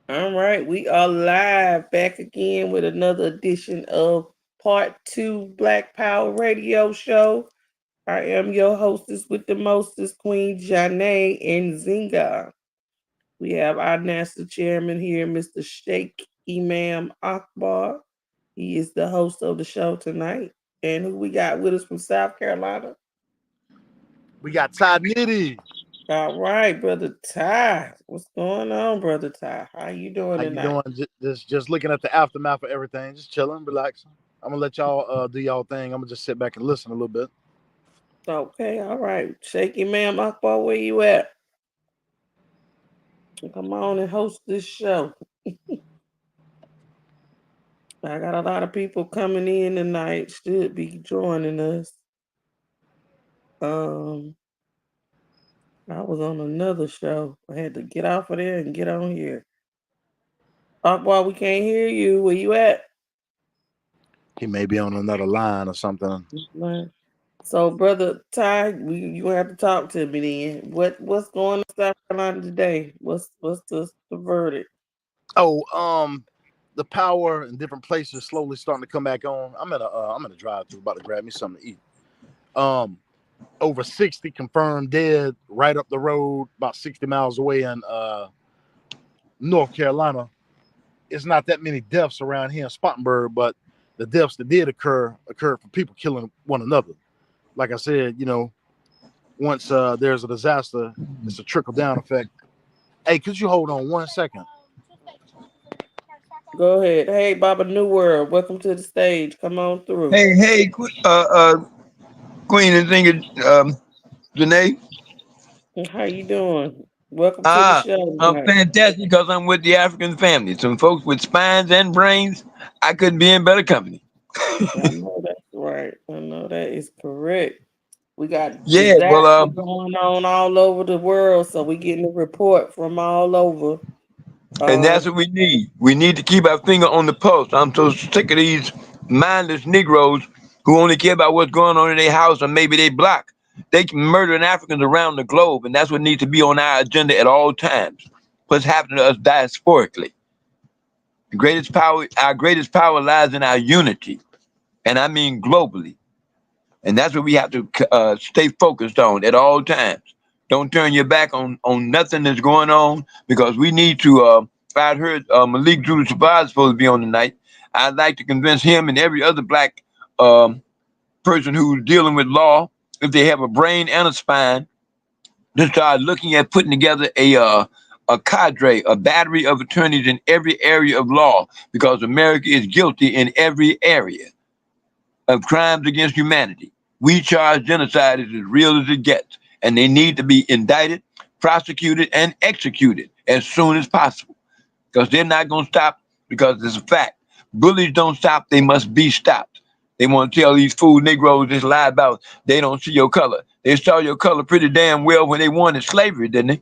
All right, we are live back again with another edition of Part 2 Black Power Radio Show. I am your hostess with the mostest, Queen Janae and Zinga. We have our NASA chairman here, Mr. Sheikh Imam Akbar. He is the host of the show tonight. And who we got with us from South Carolina? We got Todd Nitty. All right, brother Ty. What's going on, brother Ty? How you doing How you tonight? doing? Just looking at the aftermath of everything, just chilling, relaxing. I'm gonna let y'all do y'all thing. I'm gonna just sit back and listen a little bit. Okay, all right. Shaky ma'am, Akbar, where you at? Come on and host this show. I got a lot of people coming in tonight, should be joining us. Um, I was on another show. I had to get off of there and get on here. Akbar, we can't hear you. Where you at? He may be on another line or something. Man. So, brother Ty, you gonna have to talk to me then. What's going on in South Carolina today? What's the verdict? Oh, the power in different places slowly starting to come back on. I'm in a drive-through, about to grab me something to eat. Um, Over 60 confirmed dead right up the road, about 60 miles away in North Carolina. It's not that many deaths around here in Spartanburg, but the deaths that did occurred from people killing one another. Like I said, once there's a disaster, it's a trickle down effect. Hey, could you hold on 1 second? Go ahead. Hey, Baba New World, welcome to the stage. Come on through. Hey, Queen and Singer, Janae. How you doing? Welcome to the Ah, show I'm tonight. fantastic because I'm with the African family. Some folks with spines and brains. I couldn't be in better company. I know that's right. I know that is correct. We got Yeah, well, disaster going on all over the world, so we getting a report from all over. and Um, that's what we need. We need to keep our finger on the pulse. I'm so sick of these mindless Negroes who only care about what's going on in their house or maybe they block. They can murdering Africans around the globe, and that's what needs to be on our agenda at all times. What's happening to us diasporically? Our greatest power lies in our unity, and I mean globally. And that's what we have to stay focused on at all times. Don't turn your back on nothing that's going on because we need to. I'd heard Malik Judah Shabazz is supposed to be on tonight. I'd like to convince him and every other black um, person who's dealing with law, if they have a brain and a spine, to start looking at putting together a cadre, a battery of attorneys in every area of law, because America is guilty in every area of crimes against humanity. We charge genocide as real as it gets, and they need to be indicted, prosecuted, and executed as soon as possible because they're not going to stop because it's a fact. Bullies don't stop, they must be stopped. They want to tell these fool Negroes this lie about they don't see your color. They saw your color pretty damn well when they wanted slavery, didn't they?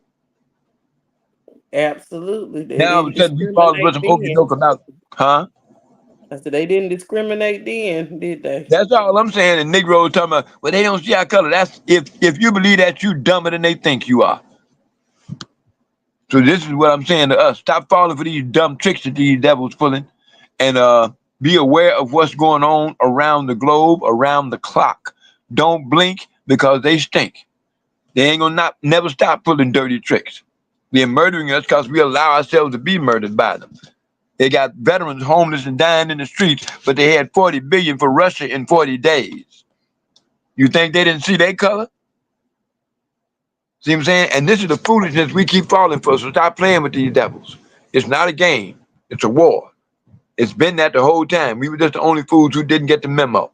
Absolutely. They Now all didn't of a sudden we fall with discriminate some okey then. doke about, huh? I said they didn't discriminate then, did they? That's all I'm saying. And Negroes talking about, well, they don't see our color. That's if you believe that, you dumber than they think you are. So this is what I'm saying to us. Stop falling for these dumb tricks that these devils pulling and be aware of what's going on around the globe, around the clock. Don't blink because they stink. They ain't gonna never stop pulling dirty tricks. They're murdering us because we allow ourselves to be murdered by them. They got veterans homeless and dying in the streets, but they had 40 billion for Russia in 40 days. You think they didn't see their color? See what I'm saying? And this is the foolishness we keep falling for. So stop playing with these devils. It's not a game. It's a war. It's been that the whole time. We were just the only fools who didn't get the memo.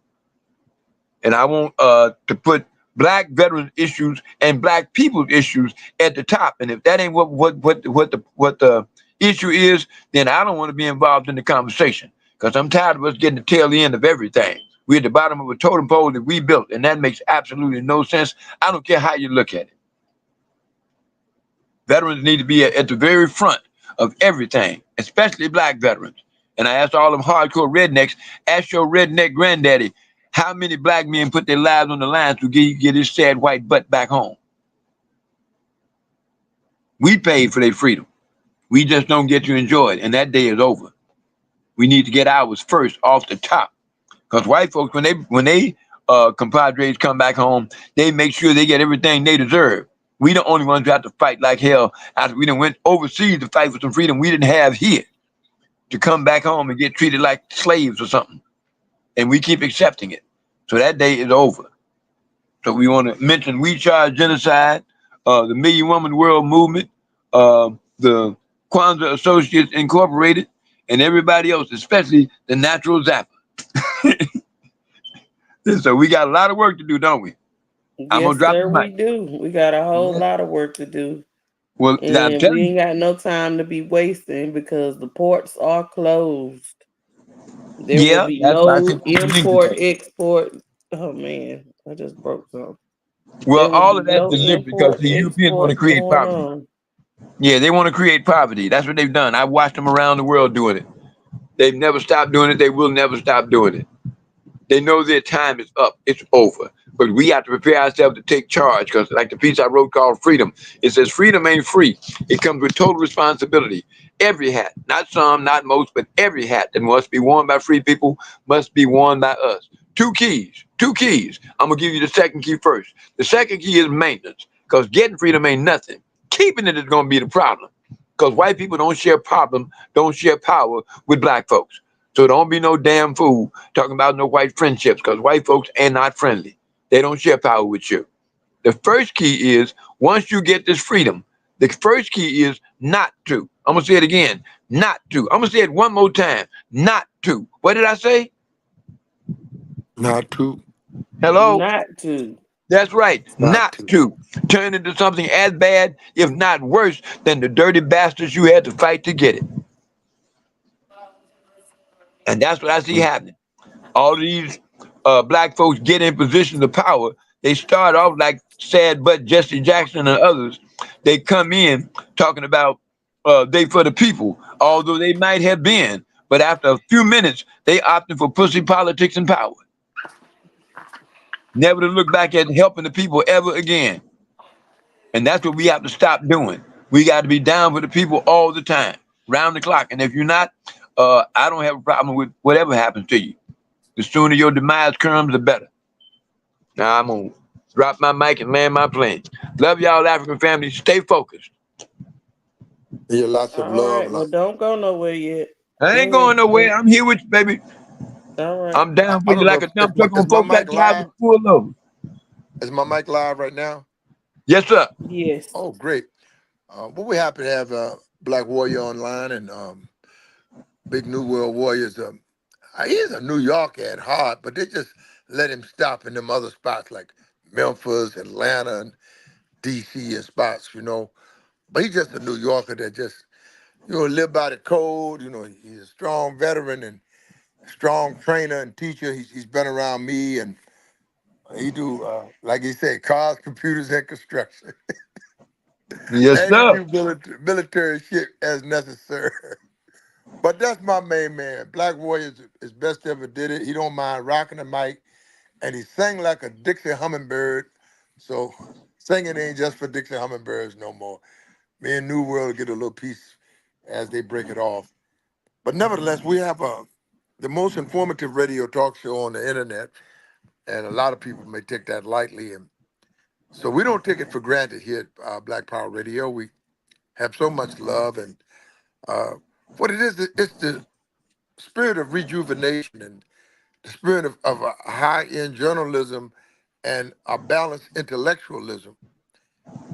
And I want to put black veterans issues and black people's issues at the top. And if that ain't what the issue is, then I don't want to be involved in the conversation because I'm tired of us getting the tail end of everything. We're at the bottom of a totem pole that we built, and that makes absolutely no sense. I don't care how you look at it. Veterans need to be at the very front of everything, especially black veterans. And I asked all them hardcore rednecks, ask your redneck granddaddy, how many black men put their lives on the line to get his sad white butt back home? We paid for their freedom. We just don't get to enjoy it, and that day is over. We need to get ours first off the top. Because white folks, when they compadres come back home, they make sure they get everything they deserve. We the only ones who have to fight like hell after we done went overseas to fight for some freedom we didn't have here to come back home and get treated like slaves or something. And we keep accepting it. So that day is over. So we want to mention We Charge Genocide, the Million Woman World Movement, the Kwanzaa Associates Incorporated, and everybody else, especially the Natural Zapper. So we got a lot of work to do, don't we? I'm gonna Yes, drop sir, the we mic. do. We got a whole Yeah. lot of work to do. Well, I'm And we telling ain't got no time to be wasting because the ports are closed. you. There will Yeah, be that's why I no said people need to import, know. export. Oh man, I just broke something. Well, There will all be of that's no deliberate because import, the Europeans want to export create going poverty. on. Yeah, they want to create poverty. That's what they've done. I've watched them around the world doing it. They've never stopped doing it. They will never stop doing it. They know their time is up. It's over. But we have to prepare ourselves to take charge because, like the piece I wrote called Freedom, it says freedom ain't free. It comes with total responsibility. Every hat, not some, not most, but every hat that must be worn by free people must be worn by us. Two keys. Two keys. I'm going to give you the second key first. The second key is maintenance because getting freedom ain't nothing. Keeping it is going to be the problem because white people don't share problem, don't share power with black folks. So don't be no damn fool talking about no white friendships because white folks are not friendly. They don't share power with you. The first key is once you get this freedom, the first key is not to. I'm going to say it again. Not to. I'm going to say it one more time. Not to. What did I say? Not to. Hello? Not to. That's right. Not Not to. to. Turn into something as bad, if not worse, than the dirty bastards you had to fight to get it. And that's what I see Mm. happening. All these black folks get in positions of power. They start off like sad but Jesse Jackson and others. They come in talking about they for the people, although they might have been. But after a few minutes, they opted for pussy politics and power, never to look back at helping the people ever again. And that's what we have to stop doing. We got to be down for the people all the time, round the clock. And if you're not, I don't have a problem with whatever happens to you. The sooner your demise comes, the better. Now I'm gonna drop my mic and land my plane. Love y'all, African family. Stay focused. Yeah, lots of All love. right. Well, don't go nowhere yet. I Go ain't going ahead. nowhere. I'm here with you, baby. All right. I'm down for I you don't know like if a dump truck is on my folks mic that drive live. it full over. Is my mic live right now? Yes, sir. Yes. Oh, great. Well, we happy to have Black Warrior online and Big New World Warriors. He is a New Yorker at heart, but they just let him stop in them other spots like Memphis, Atlanta, and DC and spots, But he's just a New Yorker that just, live by the code. He's a strong veteran and strong trainer and teacher. He's been around me and he do, like he said, cars, computers, and construction. Yes, And he sir. do military shit as necessary. But that's my main man. Black Warrior is best ever did it. He don't mind rocking the mic, and he sang like a Dixie hummingbird. So singing ain't just for Dixie hummingbirds no more. Me and New World get a little piece as they break it off. But nevertheless, we have the most informative radio talk show on the internet, and a lot of people may take that lightly. And so we don't take it for granted here at Black Power Radio. We have so much love, and uh, what it is, it's the spirit of rejuvenation and the spirit of a high-end journalism and a balanced intellectualism.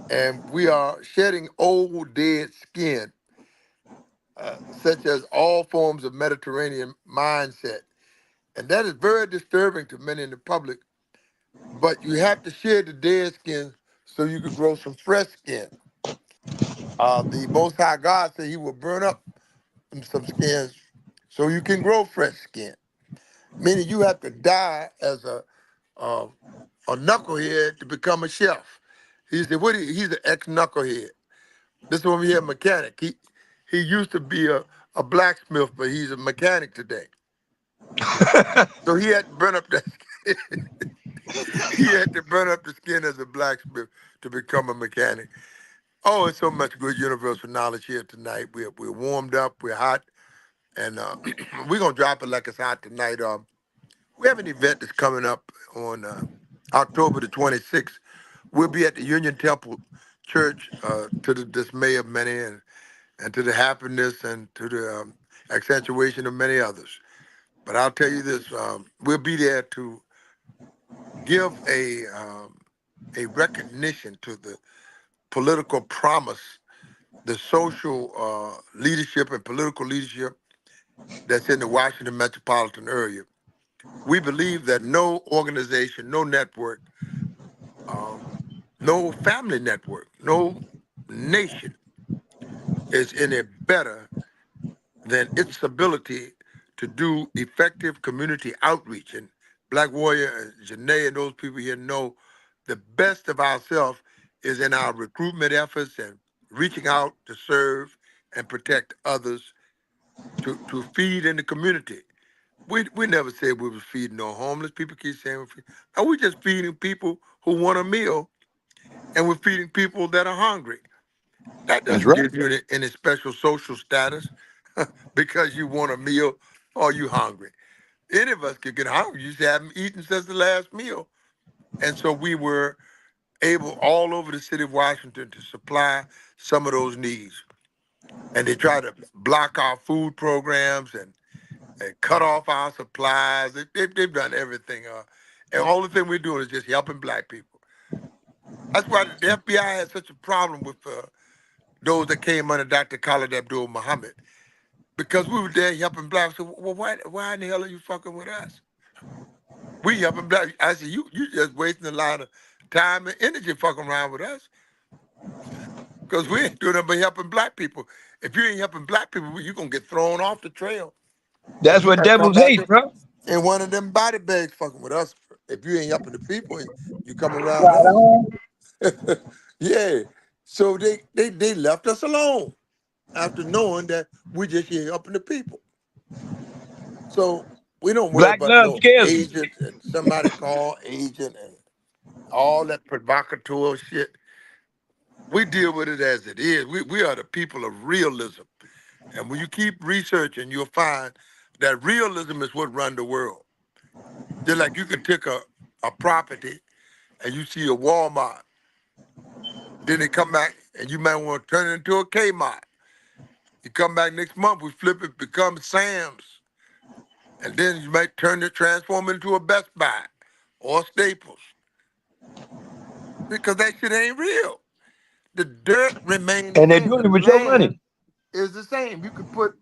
And we are shedding old dead skin, such as all forms of Mediterranean mindset. And that is very disturbing to many in the public. But you have to shed the dead skin so you can grow some fresh skin. The Most High God said he will burn up some skins so you can grow fresh skin. Meaning you have to die as uh, a knucklehead to become a chef. He said, he's an ex-knucklehead. This one here, mechanic. He used to be a blacksmith, but he's a mechanic today. So he had to burn up that skin. He had to burn up the skin as a blacksmith to become a mechanic. Oh, it's so much good universal knowledge here tonight. We're warmed up, we're hot, and we're gonna drop it like it's hot tonight. We have an event that's coming up on October the 26th. We'll be at the Union Temple Church to the dismay of many and to the happiness and to the accentuation of many others. But I'll tell you this: we'll be there to give a recognition to the political promise, the social leadership and political leadership that's in the Washington metropolitan area. We believe that no organization, no network, um, no family network, no nation is any better than its ability to do effective community outreach. And Black Warrior and Janae and those people here know the best of ourselves is in our recruitment efforts and reaching out to serve and protect others, to feed in the community. We never said we was feeding no homeless. People keep saying we're feeding. No, we're just feeding people who want a meal, and we're feeding people that are hungry. That That's doesn't right. give you any special social status because you want a meal or you hungry. Any of us could get hungry. You just haven't eaten since the last meal. And so we were able all over the city of Washington to supply some of those needs. And they try to block our food programs and cut off our supplies. They've done everything. And the only thing we're doing is just helping black people. That's why the FBI had such a problem with those that came under Dr. Khalid Abdul Muhammad, because we were there helping blacks. So, well, why in the hell are you fucking with us? We helping black. I said, you just wasting a lot of time and energy fucking around with us, because we ain't doing nothing but helping black people. If you ain't helping black people, you're going to get thrown off the trail, and That's you what might come devils back hate, bro. in one of them body bags fucking with us. If you ain't helping the people, and you come around Right us. on. Yeah. So they left us alone after knowing that we just here helping the people. So we don't worry Black about love no scares them. agent and somebody call agent and all that provocateur shit. We deal with it as it is. We are the people of realism. And when you keep researching, you'll find that realism is what run the world. Just like you can take a property and you see a Walmart, then they come back and you might want to turn it into a Kmart. You come back next month, we flip it, become Sam's. And then you might transform it into a Best Buy or Staples, because that shit ain't real. The dirt remained the And they're same. doing The it with your land money. is the same. You could put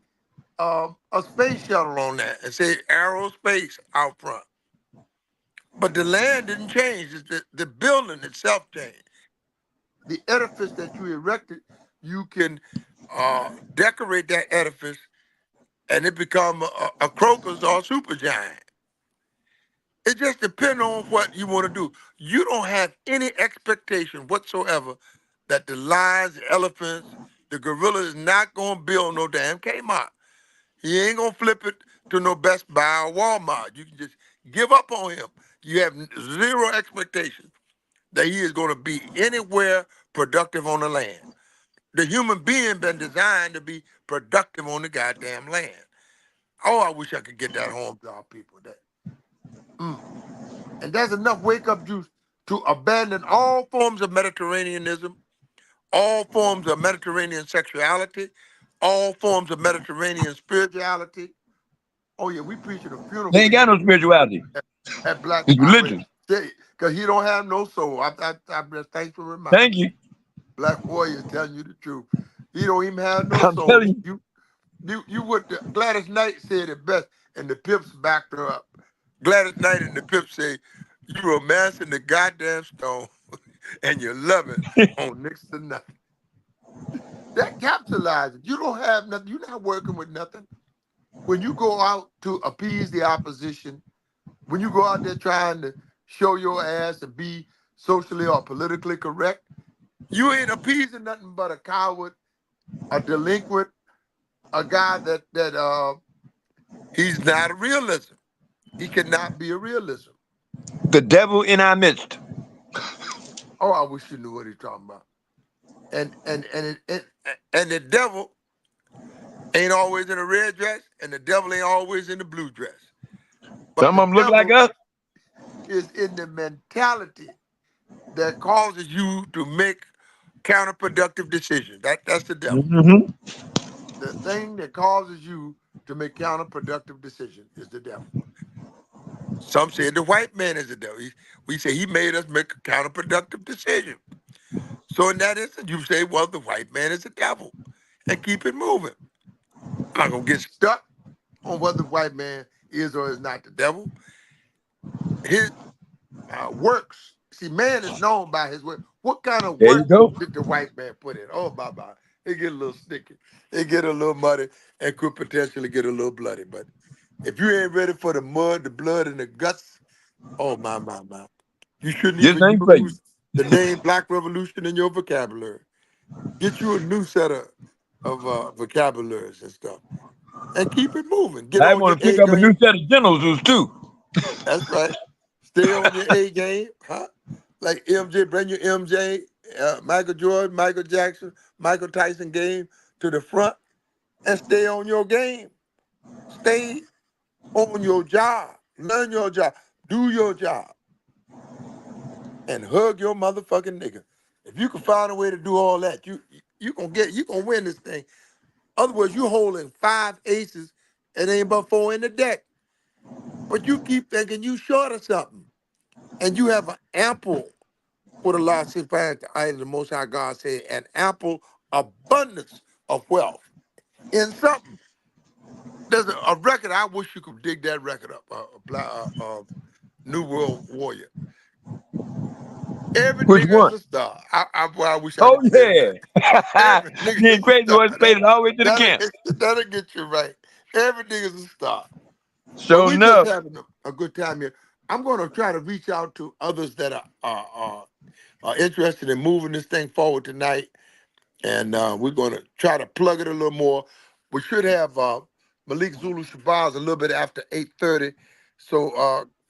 a space shuttle on that and say aerospace out front. But the land didn't change. It's the building itself changed. The edifice that you erected, you can decorate that edifice and it become a crocus or a supergiant. It just depends on what you want to do. You don't have any expectation whatsoever that the lions, the elephants, the gorilla is not going to build no damn Kmart. He ain't going to flip it to no Best Buy or Walmart. You can just give up on him. You have zero expectation that he is going to be anywhere productive on the land. The human being been designed to be productive on the goddamn land. Oh, I wish I could get that home to our people. Mm. And there's enough wake up juice to abandon all forms of Mediterraneanism, all forms of Mediterranean sexuality, all forms of Mediterranean spirituality. Oh yeah, we preaching a funeral They for ain't got him no spirituality. at Black It's Power, religion. because he don't have no soul. I'm just thanks for reminding Thank me. you. Black Warrior is telling you the truth. He don't even have no I'm soul. telling you. You would Gladys Knight said it best, and the Pips backed her up. Gladys Knight and the Pips say, "You romancing the goddamn stone, and you're loving on next to nothing." That capitalizes. You don't have nothing. You're not working with nothing. When you go out to appease the opposition, when you go out there trying to show your ass and be socially or politically correct, you ain't appeasing nothing but a coward, a delinquent, a guy that he's not a realism. He cannot be a realism. The devil in our midst. Oh, I wish you knew what he's talking about. and the devil ain't always in a red dress, and the devil ain't always in the blue dress. But Some the of them look like devil us. is in the mentality that causes you to make counterproductive decisions. That's the devil. Hmm. The thing that causes you to make counterproductive decisions is the devil. Some say the white man is the devil. We say he made us make a counterproductive decision. So in that instance, you say, well, the white man is the devil, and keep it moving. I'm not gonna get stuck on whether the white man is or is not the devil. His works. See, man is known by his work. What kind of There you work go. did the white man put in? Oh, bye. It get a little sticky. It get a little muddy and could potentially get a little bloody. But if you ain't ready for the mud, the blood, and the guts, oh my. You shouldn't This even ain't for you. use the name Black Revolution in your vocabulary. Get you a new set of vocabularies and stuff. And keep it moving. Get I on your want to A pick up a new game. set of generals too. That's right. Stay on your A game, huh? Like MJ, bring your MJ, Michael Jordan, Michael Jackson, Michael Tyson game to the front and stay on your game. Stay on your job. Learn your job. Do your job. And hug your motherfucking nigga. If you can find a way to do all that, you gonna win this thing. Otherwise, you holding five aces and ain't but four in the deck. But you keep thinking you short of something. And you have an ample, what Allah subhanahu wa ta'ala, the Most High God said, an ample abundance of wealth in something. There's a record, I wish you could dig that record up, New World Warrior. Every Which nigga is one? a star. Boy, I wish I Oh could play it back. yeah. Every nigga Being is a crazy star. was faded all the way to the That'll, camp. that'll get you right. Every nigga is a star. But Sure we're just enough. having a good time here. I'm going to try to reach out to others that are interested in moving this thing forward tonight, and we're going to try to plug it a little more. We should have Malik Zulu Shabazz a little bit after 8:30. So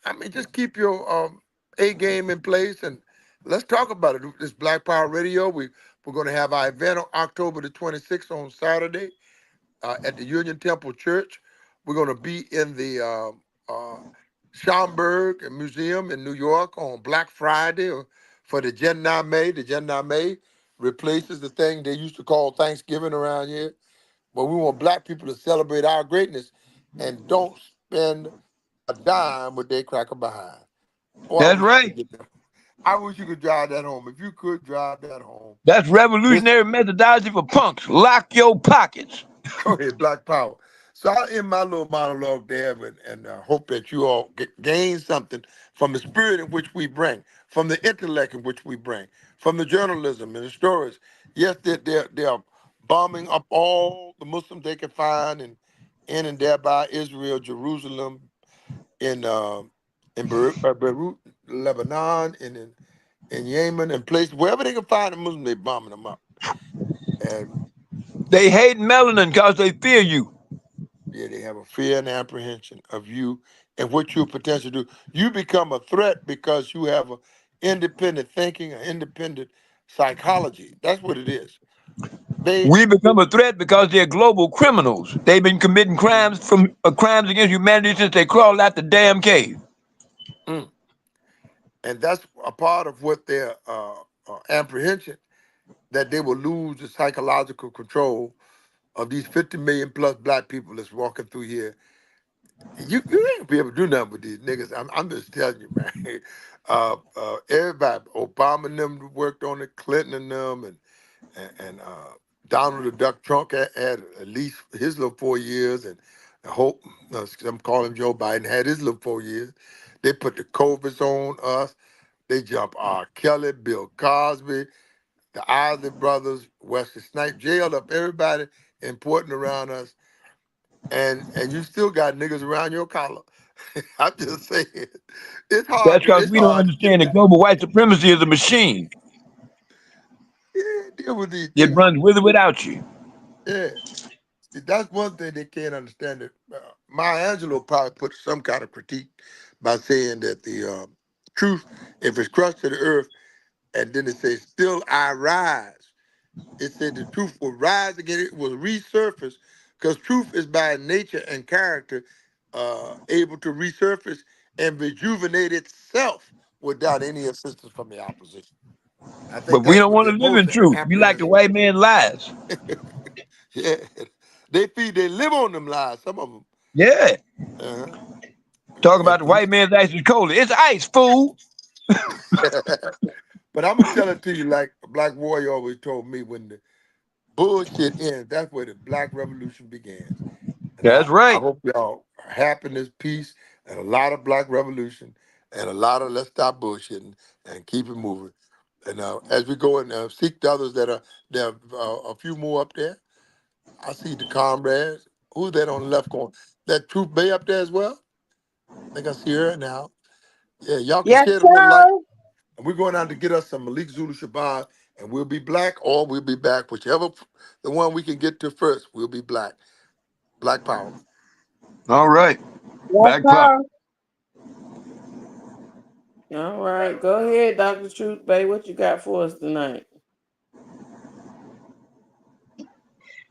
I mean, just keep your A game in place and let's talk about it. This Black Power Radio. We're going to have our event on October the 26th on Saturday at the Union Temple Church. We're going to be in the Schomburg Museum in New York on Black Friday for the Jannah May. The Jannah May replaces the thing they used to call Thanksgiving around here. But we want black people to celebrate our greatness and don't spend a dime with their cracker behind. Oh, I That's wish you right. could get that. I wish you could drive that home. If you could drive that home, That's this revolutionary methodology for punks. Lock your pockets. go ahead, Black Power. So I'll end my little monologue there and hope that you all gain something from the spirit in which we bring, from the intellect in which we bring, from the journalism and the stories. Yes, they're bombing up all the Muslims they can find in and thereby Israel, Jerusalem, in Beirut, Lebanon, and in Yemen, and places wherever they can find a Muslim, they bombing them up. And They hate melanin because they fear you. yeah, they have a fear and apprehension of you and what you potentially do. You become a threat because you have a independent thinking, an independent psychology. That's what it is. They We become a threat because they're global criminals. They've been committing crimes against humanity since they crawled out the damn cave. mm, and that's a part of what their apprehension that they will lose the psychological control of these 50 million plus black people that's walking through here. You ain't gonna be able to do nothing with these niggas. I'm just telling you, man. Everybody, Obama and them worked on it, Clinton and them, and Donald the Duck Trump had at least his little 4 years, and I hope I'm calling Joe Biden had his little 4 years. They put the COVIDs on us. They jump R. Kelly, Bill Cosby, the Isley brothers, Wesley Snipes, jailed up everybody important around us, and you still got niggas around your collar. I'm just saying, it's hard. That's because It's we don't hard to get understand that that. global white supremacy is a machine. Yeah, deal with these It niggas. runs with or without you. Yeah, see, that's one thing they can't understand. It. Maya Angelou probably put some kind of critique by saying that the truth, if it's crushed to the earth, and then it says, "Still I rise." It said the truth will rise again. It will resurface because truth is by nature and character able to resurface and rejuvenate itself without any assistance from the opposition. I think But we that's don't what want they're to live most in truth. We like the apprehensive. white man lies. Yeah, they live on them lies. Some of them. Yeah. Uh-huh. Talk about And the white man's ice is cold. It's ice, fool. but I'm gonna tell it to you like a Black Warrior always told me: when the bullshit ends, that's where the Black Revolution begins. And That's I right. hope y'all are happiness, peace, and a lot of Black revolution, and a lot of let's stop bullshitting and keep it moving. And as we go and seek the others that are there, a few more up there. I see the comrades. Who's that on the left corner? That Troop Bay up there as well. I think I see her now. Yeah, y'all can Yes, share the little light. sir. And we're going out to get us some Malik Zulu Shabazz, and we'll be black or we'll be back, whichever the one we can get to first. We'll be black. Black power. All right. Yes, Back pop. sir. All right, go ahead, Dr. Truth Bay. What you got for us tonight?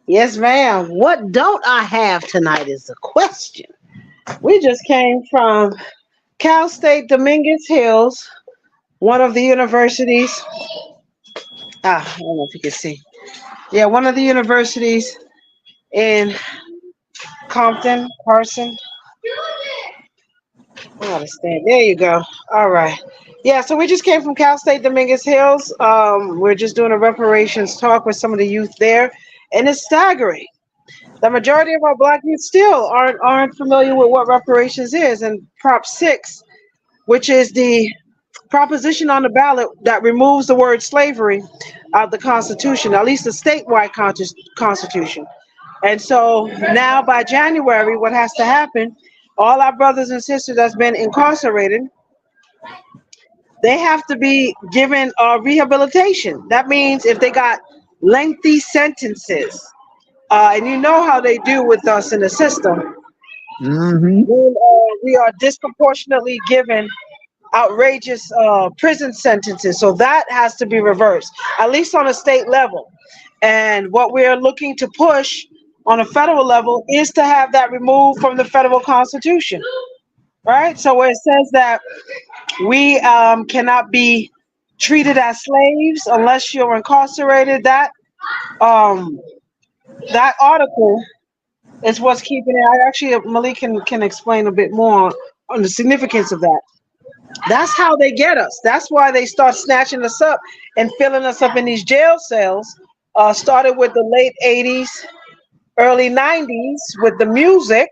Yes, ma'am. What don't I have tonight is the question. We just came from Cal State Dominguez Hills, one of the universities. I don't know if you can see. Yeah, one of the universities in Compton, Carson. I gotta stand. There you go. All right. Yeah, so we just came from Cal State Dominguez Hills. We're just doing a reparations talk with some of the youth there, and it's staggering. The majority of our black youth still aren't familiar with what reparations is. And Prop 6, which is the proposition on the ballot that removes the word slavery out of the Constitution, at least the statewide Constitution. And so now by January, what has to happen, all our brothers and sisters that's been incarcerated, they have to be given rehabilitation. That means if they got lengthy sentences, and you know how they do with us in the system, Mm-hmm. when we are disproportionately given outrageous prison sentences. So that has to be reversed, at least on a state level. And what we're looking to push on a federal level is to have that removed from the federal constitution, right? So where it says that we cannot be treated as slaves unless you're incarcerated, um, that article is what's keeping it. I actually, Malik can explain a bit more on the significance of that. That's how they get us. That's why they start snatching us up and filling us up in these jail cells. Started with the late 80s, early 90s with the music.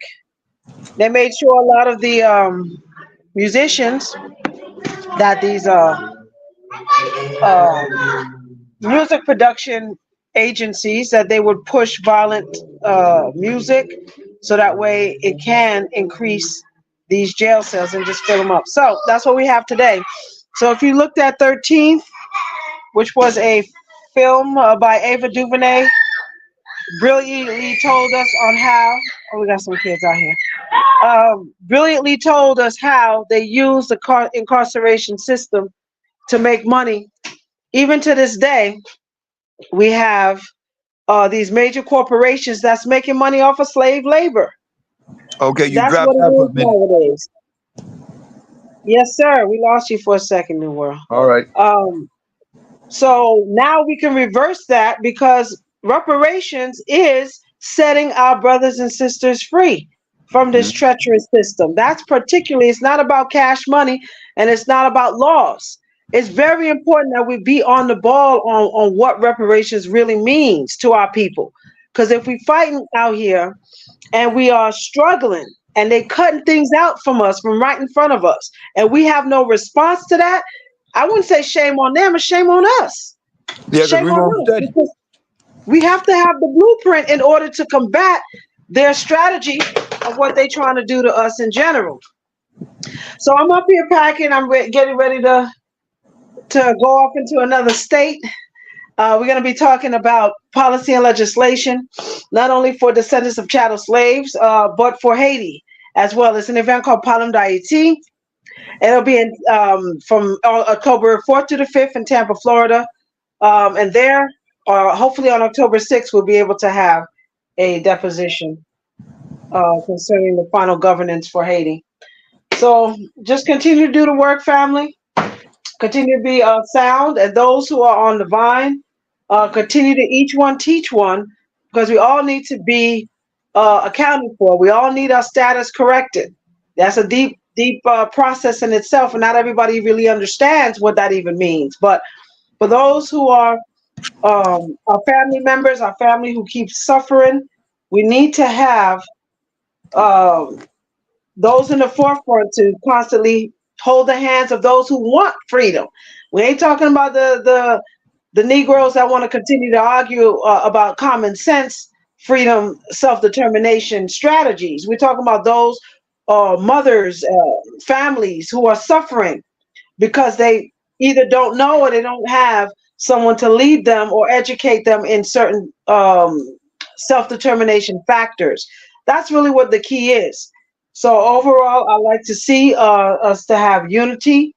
They made sure a lot of the musicians that these music production agencies that they would push violent music so that way it can increase these jail cells and just fill them up. So that's what we have today. So if you looked at 13th, which was a film by Ava DuVernay, brilliantly told us on how. Oh, we got some kids out here. Brilliantly told us how they use the incarceration system to make money. Even to this day, we have these major corporations that's making money off of slave labor. Okay, you That's what dropped it out for is a minute. nowadays. Yes, sir. We lost you for a second, New World. All right. Um, So now we can reverse that because reparations is setting our brothers and sisters free from this Mm-hmm. treacherous system. That's particularly, it's not about cash money and it's not about laws. It's very important that we be on the ball on what reparations really means to our people. Because if we fighting out here and we are struggling and they cutting things out from us from right in front of us and we have no response to that, I wouldn't say shame on them, it's shame on us. Yeah, because Shame we won't on us study. because we have to have the blueprint in order to combat their strategy of what they're trying to do to us in general. So I'm up here packing. I'm getting ready to go off into another state. We're going to be talking about policy and legislation, not only for descendants of chattel slaves, but for Haiti as well. It's an event called Palum Daiti. It'll be from October 4th to the 5th in Tampa, Florida. And there or hopefully on October 6th, we'll be able to have a deposition concerning the final governance for Haiti. So just continue to do the work, family. Continue to be sound, and those who are on the vine, continue to each one teach one, because we all need to be accounted for. We all need our status corrected. That's a deep, deep process in itself, and not everybody really understands what that even means. But for those who are our family members, our family who keep suffering, we need to have um, those in the forefront to constantly hold the hands of those who want freedom. We ain't talking about the Negroes that want to continue to argue about common sense, freedom, self determination strategies. We're talking about those mothers, families who are suffering because they either don't know or they don't have someone to lead them or educate them in certain self determination factors. That's really what the key is. So overall, I like to see us to have unity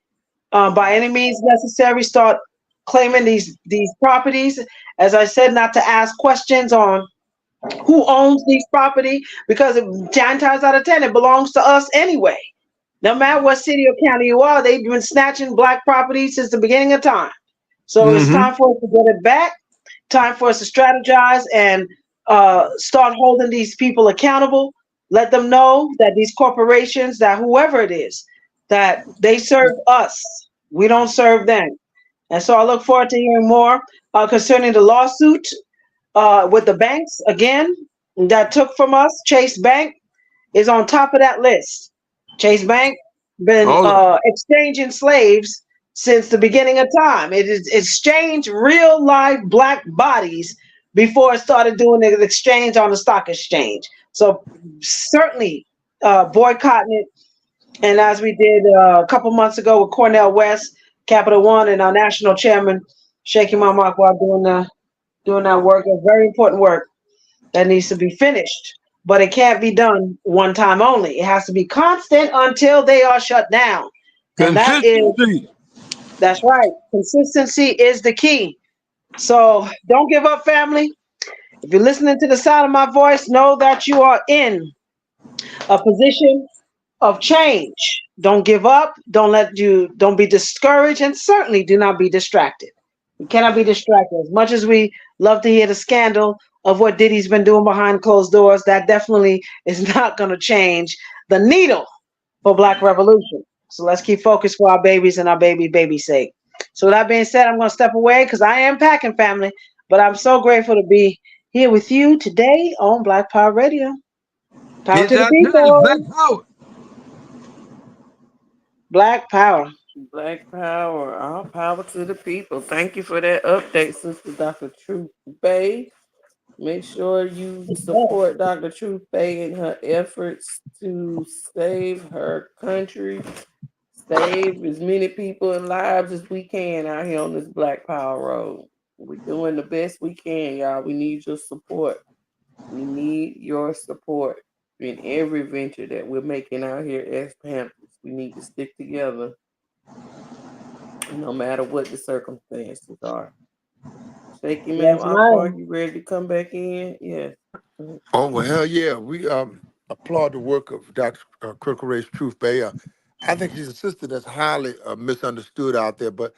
by any means necessary. Start claiming these properties. As I said, not to ask questions on who owns these property, because 9 times out of 10 it belongs to us anyway. No matter what city or county you are, they've been snatching black property since the beginning of time. So it's Mm-hmm. time for us to get it back. Time for us to strategize and start holding these people accountable. Let them know that these corporations, that whoever it is, that they serve us. We don't serve them. And so I look forward to hearing more concerning the lawsuit with the banks again that took from us. Chase Bank is on top of that list. Chase Bank been All of them. exchanging slaves since the beginning of time. It is exchanged real life black bodies before it started doing the exchange on the stock exchange. So certainly boycotting it. And as we did a couple months ago with Cornell West, Capital One, and our national chairman, Sheikh Imam Akbar, doing that work, a very important work that needs to be finished. But it can't be done one time only. It has to be constant until they are shut down. And Consistency. that's right. Consistency is the key. So don't give up, family. If you're listening to the sound of my voice, know that you are in a position of change. Don't give up. Don't be discouraged, and certainly do not be distracted. We cannot be distracted. As much as we love to hear the scandal of what Diddy's been doing behind closed doors, that definitely is not going to change the needle for Black Revolution. So let's keep focused for our babies and our baby's sake. So with that being said, I'm going to step away because I am packing, family. But I'm so grateful to be here with you today on Black Power Radio. Power It's to the our time. Black people. power. Black Power. Black power, all power to the people. Thank you for that update, Sister Dr. Truth Bay. Make sure you support Dr. Truth Bay in her efforts to save her country, save as many people and lives as we can out here on this Black Power Road. We're doing the best we can, y'all. We need your support. We need your support in every venture that we're making out here as Panthers. We need to stick together no matter what the circumstances are. Shaky Imam Yes, Akbar, ma'am. you ready to come back in? Yes. Oh well, hell yeah. We applaud the work of Dr. Critical Race Truth Bay. I think she's a sister that's highly misunderstood out there, but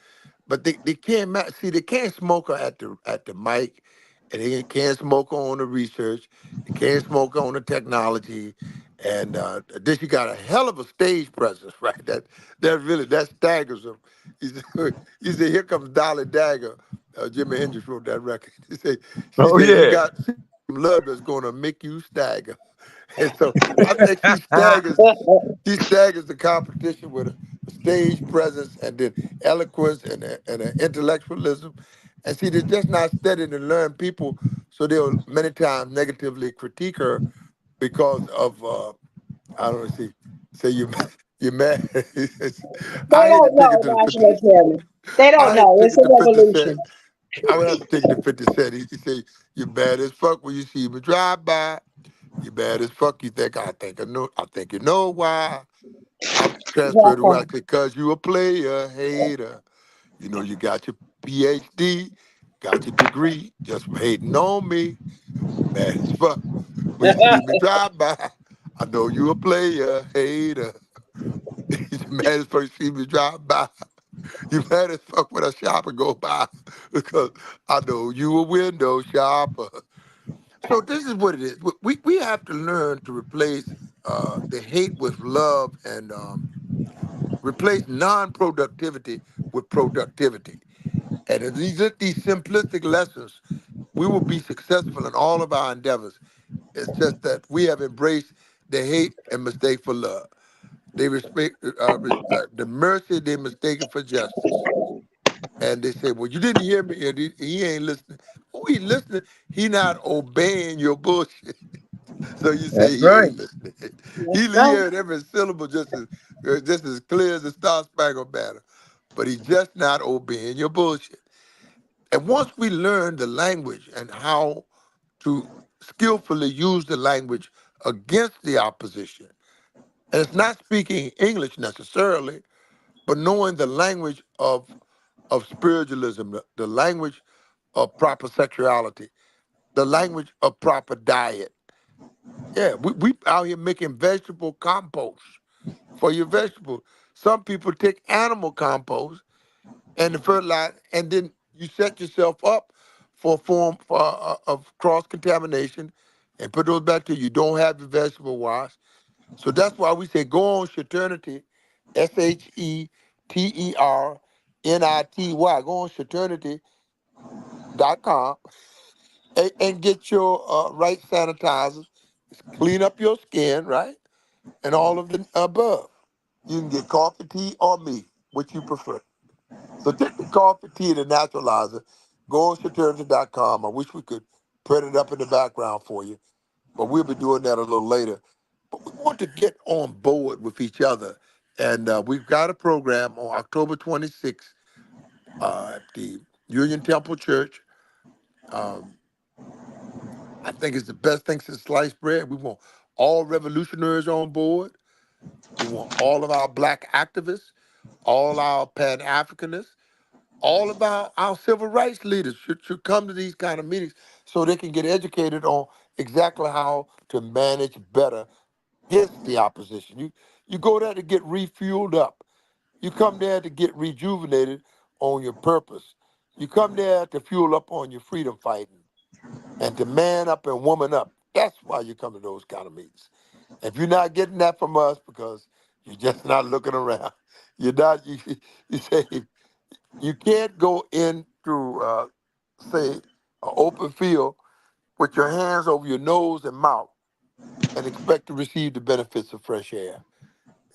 they can't see they can't smoke her at the mic, and they can't smoke her on the research. They can't smoke her on the technology, and then she got a hell of a stage presence, right? That staggers them. He said, "Here comes Dolly Dagger." Jimi Hendrix wrote that record. She Oh said, "You yeah. got some love that's going to make you stagger." And so I think she staggers the competition with a stage presence and then eloquence and an intellectualism. And see, they're just not studying and learn people, so they'll many times negatively critique her because of I don't know, say you mad. They I hate to don't take it know, to the 50. National Chairman. They don't I hate know. to take It's it a to 50 Cent. revolution. I would have to take it to 50 Cent. He say, "You bad as fuck when you see me drive by. You bad as fuck. You think I think you know why. I'm transferred to Exactly. radically because you a player hater. You know you got your PhD. Got your degree, just for hating on me. Mad as fuck. When you see me drive by, I know you a player, hater. You mad as fuck you see me drive by. You mad as fuck when a shopper go by because I know you a window shopper. So this is what it is. We have to learn to replace the hate with love and replace non-productivity with productivity. And if these simplistic lessons, we will be successful in all of our endeavors. It's just that we have embraced the hate and mistake for love. They respect the mercy they mistaken for justice. And they say, well, you didn't hear me, and he ain't listening. Oh, he listening. He not obeying your bullshit. So you say That's he right. ain't listening. That's He right. heard every syllable just as clear as a Star Spangled Banner. But he just not obeying your bullshit. And once we learn the language and how to skillfully use the language against the opposition, and it's not speaking English necessarily, but knowing the language of spiritualism, the language of proper sexuality, the language of proper diet. Yeah, we out here making vegetable compost for your vegetables. Some people take animal compost and the fertilizer, and then you set yourself up for a form of cross contamination and put those bacteria. You don't have your vegetable wash. So that's why we say go on Shaternity, SHETERNITY. Go on Shaternity.com and get your right sanitizers. Clean up your skin, right? And all of the above. You can get coffee, tea, or me, which you prefer. So take the coffee, tea, and the naturalizer. Go on Shaternity.com. I wish we could print it up in the background for you, but we'll be doing that a little later. But we want to get on board with each other. And we've got a program on October 26th at the Union Temple Church. Um, I think it's the best thing since sliced bread. We want all revolutionaries on board. We want all of our black activists, all our Pan Africanists, all of our civil rights leaders should come to these kind of meetings so they can get educated on exactly how to manage better against the opposition. You go there to get refueled up. You come there to get rejuvenated on your purpose. You come there to fuel up on your freedom fighting and to man up and woman up. That's why you come to those kind of meetings. If you're not getting that from us because you're just not looking around, you're not. You say you can't go into say an open field with your hands over your nose and mouth and expect to receive the benefits of fresh air.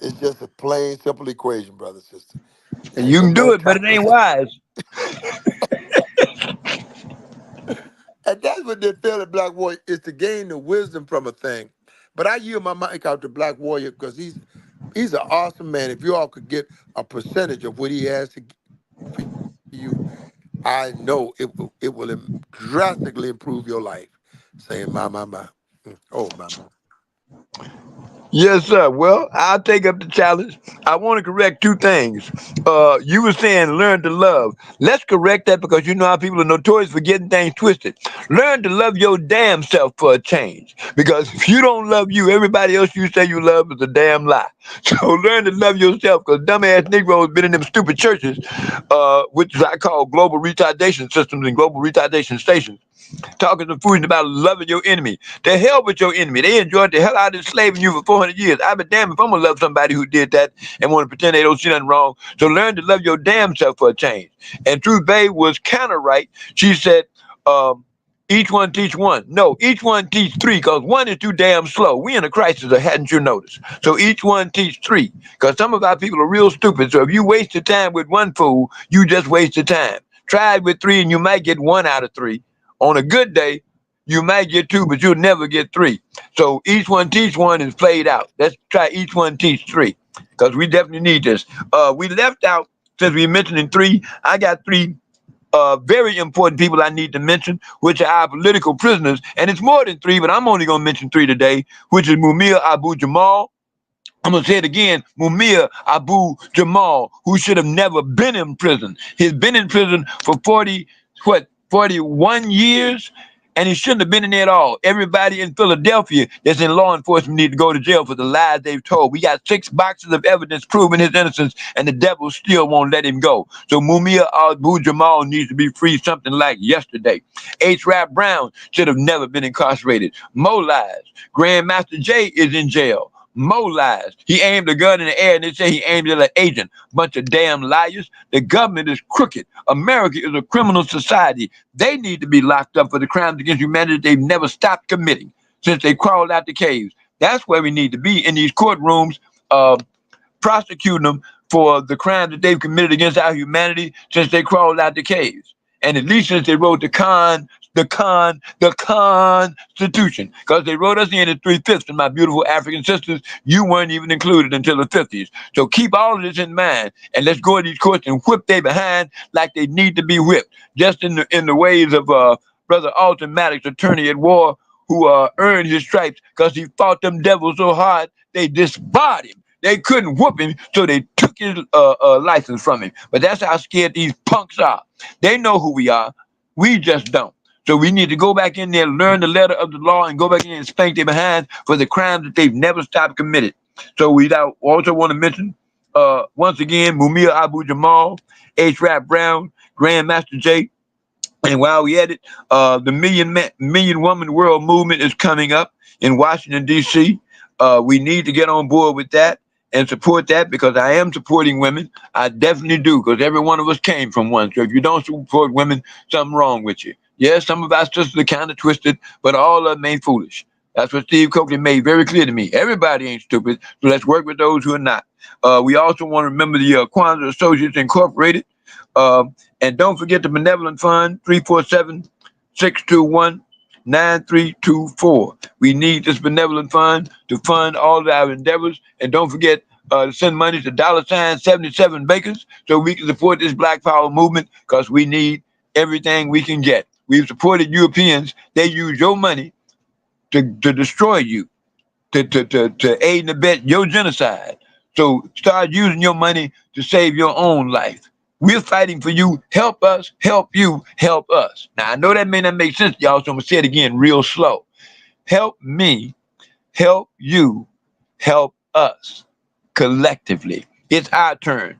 It's just a plain, simple equation, brother, sister. And And you can some do man it, but trying it to ain't say, wise. and that's what they feel at Black Warrior is to gain the wisdom from a thing. But I yield my mic out to Black Warrior because he's an awesome man. If you all could get a percentage of what he has to give for you, I know it will drastically improve your life. Saying my. Oh my. Yes, sir. Well, I'll take up the challenge. I want to correct two things. You were saying learn to love. Let's correct that because you know how people are notorious for getting things twisted. Learn to love your damn self for a change. Because if you don't love you, everybody else you say you love is a damn lie. So learn to love yourself because dumbass Negroes been in them stupid churches, which I call global retardation systems and global retardation stations talking to fools about loving your enemy. The hell with your enemy. They enjoyed the hell out of enslaving you for 400 years. I'd be damned if I'm gonna love somebody who did that and want to pretend they don't see nothing wrong. So learn to love your damn self for a change. And Truth Bay was kind of right. She said, each one teach one. No, each one teach three because one is too damn slow. We in a crisis, or hadn't you noticed? So each one teach three because some of our people are real stupid. So if you waste your time with one fool, you just waste your time. Try it with three and you might get one out of three. On a good day, you might get two, but you'll never get three. So each one teach one is played out. Let's try each one teach three because we definitely need this. We left out, since we mentioned in three, I got three very important people I need to mention, which are our political prisoners. And it's more than three, but I'm only going to mention three today, which is Mumia Abu Jamal. I'm going to say it again, Mumia Abu Jamal, who should have never been in prison. He's been in prison for 40, 41 years, and he shouldn't have been in there at all. Everybody in Philadelphia that's in law enforcement need to go to jail for the lies they've told. We got 6 boxes of evidence proving his innocence, and the devil still won't let him go. So Mumia Abu Jamal needs to be free something like yesterday. H. Rap Brown should have never been incarcerated. Mo lies. Grandmaster J is in jail. Mo lies. He aimed a gun in the air and they say he aimed it at an agent. Bunch of damn liars. The government is crooked. America is a criminal society. They need to be locked up for the crimes against humanity they've never stopped committing since they crawled out the caves. That's where we need to be, in these courtrooms, prosecuting them for the crimes that they've committed against our humanity since they crawled out the caves. And at least since they wrote the Constitution, because they wrote us in at 3/5, and my beautiful African sisters, you weren't even included until the 50s. So keep all of this in mind, and let's go to these courts and whip they behind like they need to be whipped, just in the ways of Brother Alton Maddox, attorney at war, who earned his stripes because he fought them devils so hard they disbarred him. They couldn't whoop him, so they took his license from him. But that's how scared these punks are. They know who we are. We just don't. So we need to go back in there, learn the letter of the law, and go back in and spank their behind for the crimes that they've never stopped committed. So we also want to mention, once again, Mumia Abu Jamal, H. Rap Brown, Grandmaster J. And while we at it, the Million Woman World Movement is coming up in Washington, D.C. We need to get on board with that and support that, because I am supporting women. I definitely do, because every one of us came from one. So if you don't support women, something wrong with you. Yes, some of our sisters are kind of twisted, but all of them ain't foolish. That's what Steve Coakley made very clear to me. Everybody ain't stupid, so let's work with those who are not. We also want to remember the Kwanzaa Associates Incorporated. And don't forget the Benevolent Fund, 347-621-9324. We need this Benevolent Fund to fund all of our endeavors. And don't forget to send money to $77 Bakers so we can support this Black Power movement, because we need everything we can get. We've supported Europeans. They use your money to destroy you, to aid and abet your genocide. So start using your money to save your own life. We're fighting for you. Help us, help you, help us. Now, I know that may not make sense to y'all, so I'm going to say it again real slow. Help me, help you, help us collectively. It's our turn.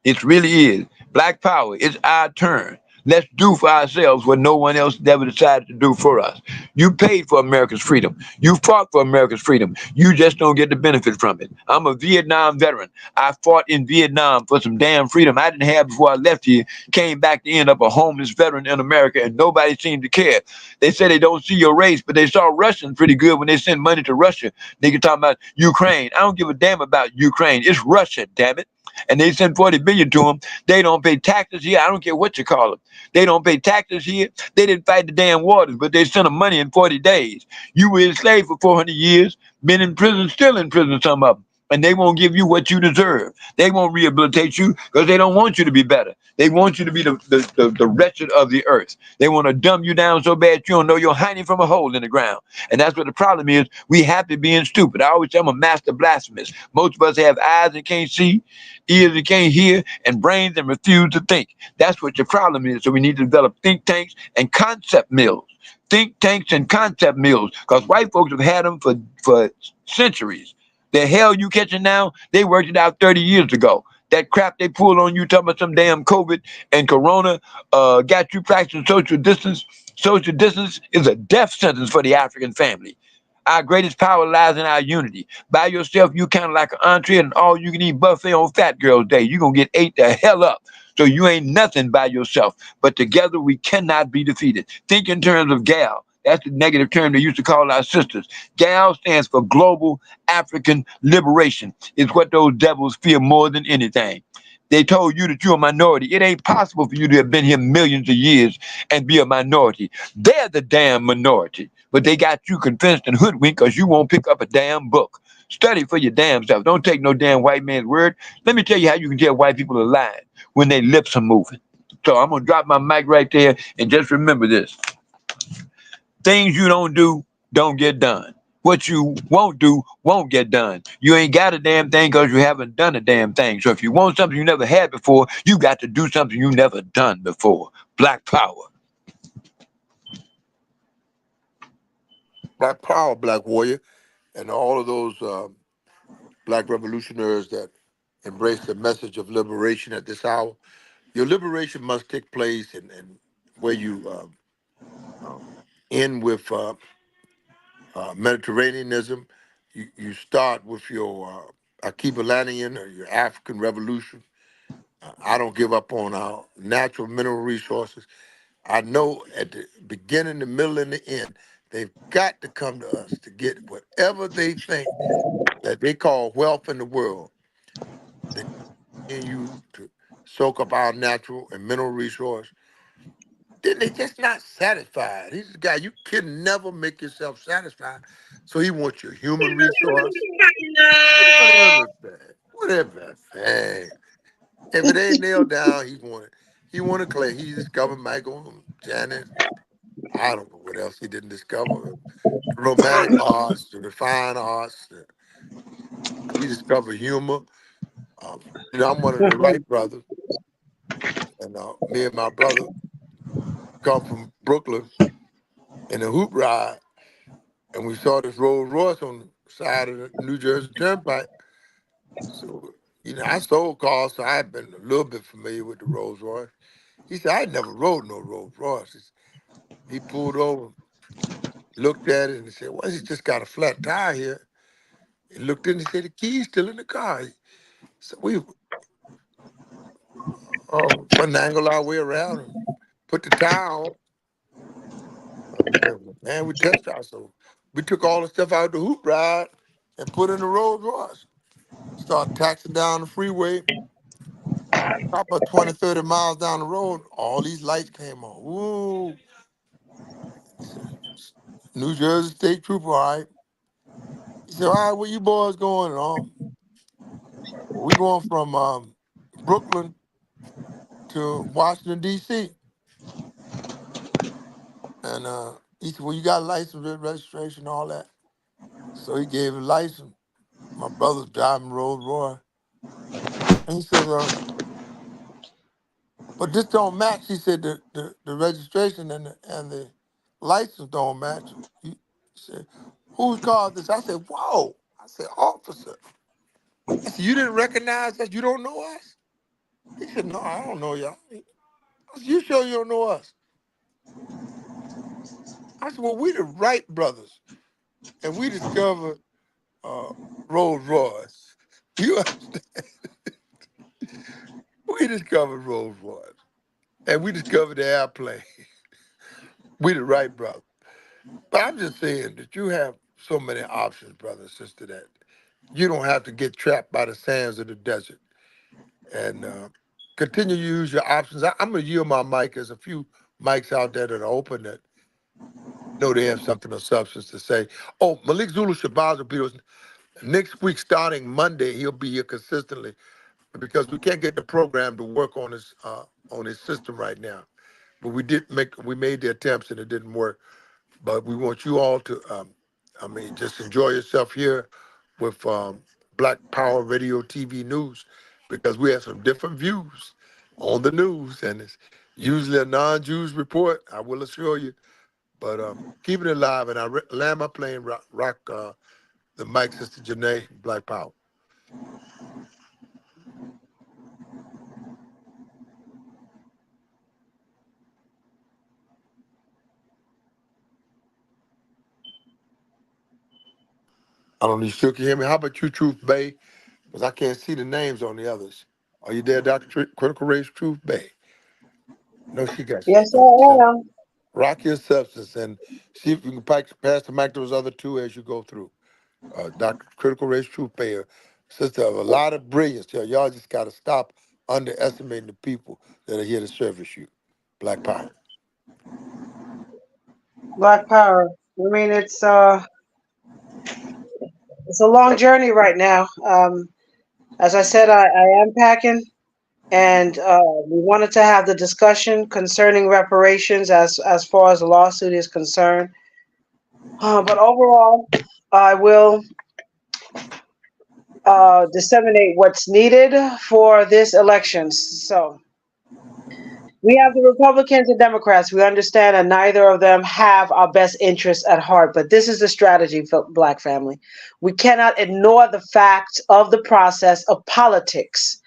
It really is. Black Power, it's our turn. Let's do for ourselves what no one else ever decided to do for us. You paid for America's freedom. You fought for America's freedom. You just don't get the benefit from it. I'm a Vietnam veteran. I fought in Vietnam for some damn freedom I didn't have before I left here. Came back to end up a homeless veteran in America, and nobody seemed to care. They say they don't see your race, but they saw Russians pretty good when they sent money to Russia. They can talk about Ukraine. I don't give a damn about Ukraine. It's Russia, damn it. And they send 40 billion to them. They don't pay taxes here. I don't care what you call them. They don't pay taxes here. They didn't fight the damn waters, but they sent them money in 40 days. You were enslaved for 400 years, been in prison, still in prison, some of them. And they won't give you what you deserve. They won't rehabilitate you because they don't want you to be better. They want you to be the wretched of the earth. They want to dumb you down so bad you don't know you're hiding from a hole in the ground. And that's what the problem is. We happy being stupid. I always say I'm a master blasphemist. Most of us have eyes and can't see, ears and can't hear, and brains and refuse to think. That's what your problem is. So we need to develop think tanks and concept mills. Think tanks and concept mills, because white folks have had them for centuries. The hell you catching now, they worked it out 30 years ago. That crap they pulled on you talking about some damn COVID and Corona got you practicing social distance. Social distance is a death sentence for the African family. Our greatest power lies in our unity. By yourself, you kind of like an entree and all you can eat buffet on Fat Girls Day. You're going to get ate the hell up. So you ain't nothing by yourself. But together we cannot be defeated. Think in terms of GAL. That's the negative term they used to call our sisters. GAL stands for Global African Liberation. It's what those devils fear more than anything. They told you that you're a minority. It ain't possible for you to have been here millions of years and be a minority. They're the damn minority. But they got you convinced and hoodwinked because you won't pick up a damn book. Study for your damn self. Don't take no damn white man's word. Let me tell you how you can tell white people are lying when their lips are moving. So I'm going to drop my mic right there and just remember this. Things you don't get done. What you won't do won't get done. You ain't got a damn thing because you haven't done a damn thing. So if you want something you never had before, you got to do something you never done before. Black Power. Black Power, Black Warrior, and all of those black revolutionaries that embrace the message of liberation at this hour. Your liberation must take place, and where you uh, end with Mediterraneanism. You start with your Akibalian or your African revolution. I don't give up on our natural mineral resources. I know at the beginning, the middle, and the end, they've got to come to us to get whatever they think that they call wealth in the world. They need you to soak up our natural and mineral resource. Then they just not satisfied. He's the guy you can never make yourself satisfied. So he wants your human resource, whatever thing, whatever thing. If it ain't nailed down, he wanted clay. He discovered Michael, Janet. I don't know what else he didn't discover. The romantic arts, the refined arts. He discovered humor. Um, I'm one of the Wright brothers, and me and my brother come from Brooklyn in a hoop ride, and we saw this Rolls Royce on the side of the New Jersey Turnpike. So, I sold cars, so I've been a little bit familiar with the Rolls Royce. He said, I never rode no Rolls Royce. He pulled over, looked at it, and said, well, he's just got a flat tire here. He looked in and said, the key's still in the car. So we finagled our way around and put the tire on. Man, we touched ourselves. We took all the stuff out the hoop ride and put in the Rolls Royce. Start taxing down the freeway. About 20, 30 miles down the road, all these lights came on. Woo! New Jersey State Trooper, all right. He said, all right, where you boys going? We going from Brooklyn to Washington, D.C. And he said, well, you got a license, registration, all that. So he gave a license. My brother's driving Rolls Royce. And he said, but this don't match. He said, the registration and the license don't match. He said, whose car is this? I said, whoa. I said, officer. I said, you didn't recognize us? You don't know us? He said, no, I don't know y'all. I said, you sure you don't know us? I said, well, we the Wright brothers, and we discovered uh, Rolls Royce. You understand? We discovered Rolls Royce, and we discovered the airplane. We the Wright brothers. But I'm just saying that you have so many options, brother and sister, that you don't have to get trapped by the sands of the desert. And continue to use your options. I'm going to yield my mic. There's a few mics out there that are open that know they have something of substance to say. Oh, Malik Zulu Shabazz will be next week starting Monday. He'll be here consistently because we can't get the program to work on his system right now. But we made the attempts and it didn't work. But we want you all to, just enjoy yourself here with Black Power Radio TV News because we have some different views on the news, and it's usually a non-Jews report, I will assure you. But keep it alive, and land my plane, rock the mic, Sister Janae, Black Power. I don't know if you still can hear me. How about you, Truth Bay? Because I can't see the names on the others. Are you there, Dr. Critical Race Truth Bay? No, she got Yes, no. I am. Rock your substance and see if you can pass the mic to those other two as you go through. Dr. Critical Race Truth Payer, sister of a lot of brilliance. Y'all just got to stop underestimating the people that are here to service you. Black Power. Black Power. I mean, it's a long journey right now. As I said, I am packing, and we wanted to have the discussion concerning reparations as far as the lawsuit is concerned. But overall, I will disseminate what's needed for this election. So We have the Republicans and Democrats. We understand that neither of them have our best interests at heart, but this is the strategy for Black family. We cannot ignore the facts of the process of politics.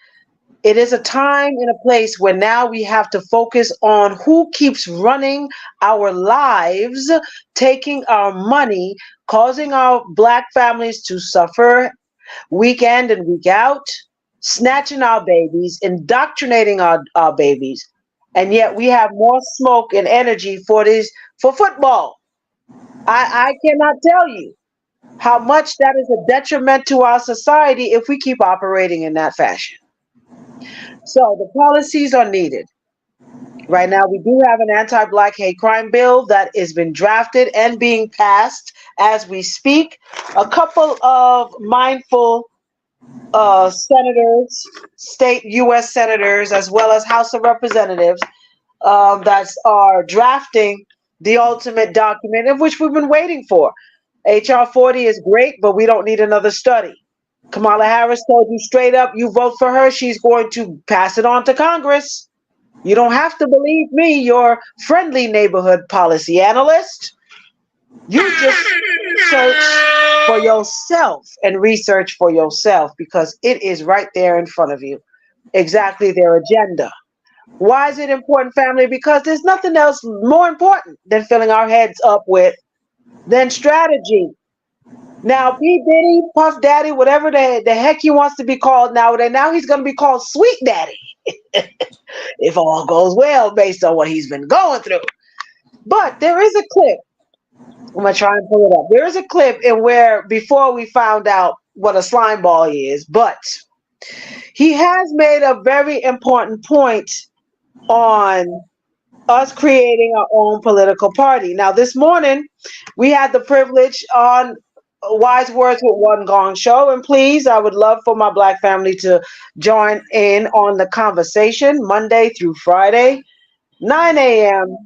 It is a time and a place where now we have to focus on who keeps running our lives, taking our money, causing our Black families to suffer week in and week out, snatching our babies, indoctrinating our babies, and yet we have more smoke and energy for football. I cannot tell you how much that is a detriment to our society if we keep operating in that fashion. So the policies are needed. Right now, we do have an anti-black hate crime bill that has been drafted and being passed as we speak. A couple of mindful senators, state U.S. senators, as well as House of Representatives, that are drafting the ultimate document of which we've been waiting for. HR 40 is great, but we don't need another study. Kamala Harris told you straight up, you vote for her, she's going to pass it on to Congress. You don't have to believe me, your friendly neighborhood policy analyst. You just search for yourself and research for yourself because it is right there in front of you. Exactly their agenda. Why is it important, family? Because there's nothing else more important than filling our heads up with than strategy. Now, P. Diddy, Puff Daddy, whatever the heck he wants to be called nowadays, now he's going to be called Sweet Daddy. If all goes well based on what he's been going through. But there is a clip. I'm going to try and pull it up. There is a clip in where before we found out what a slime ball is, but he has made a very important point on us creating our own political party. Now, this morning, we had the privilege on Wise Words with One Gong Show, and please, I would love for my Black family to join in on the conversation Monday through Friday, 9 a.m.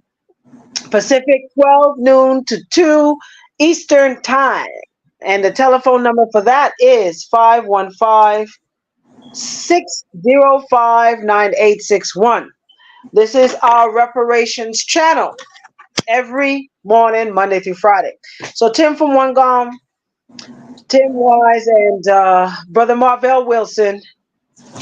Pacific, 12 noon to 2 Eastern Time. And the telephone number for that is 515-605-9861. This is our reparations channel every morning, Monday through Friday. So Tim from One Gong, Tim Wise, and Brother Marvell Wilson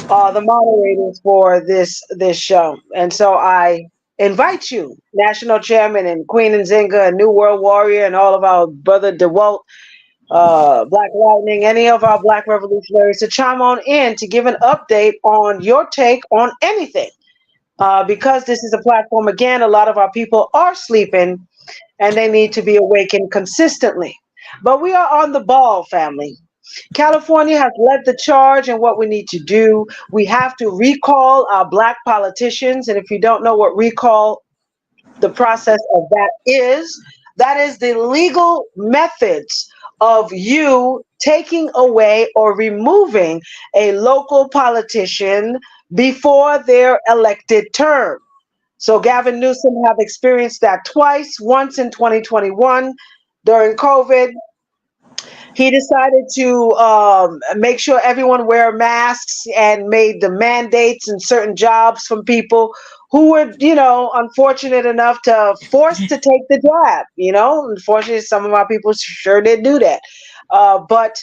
are the moderators for this show. And so I invite you, National Chairman and Queen Nzinga and New World Warrior and all of our Brother DeWalt, Black Lightning, any of our Black revolutionaries to chime on in to give an update on your take on anything. Because this is a platform, again, a lot of our people are sleeping and they need to be awakened consistently. But we are on the ball, family. California has led the charge in what we need to do. We have to recall our Black politicians. And if you don't know what recall, the process of that is the legal methods of you taking away or removing a local politician before their elected term. So Gavin Newsom have experienced that twice, once in 2021 during COVID. He decided to make sure everyone wear masks and made the mandates in certain jobs from people who were, unfortunate enough to force to take the jab. Unfortunately, some of our people sure did do that. But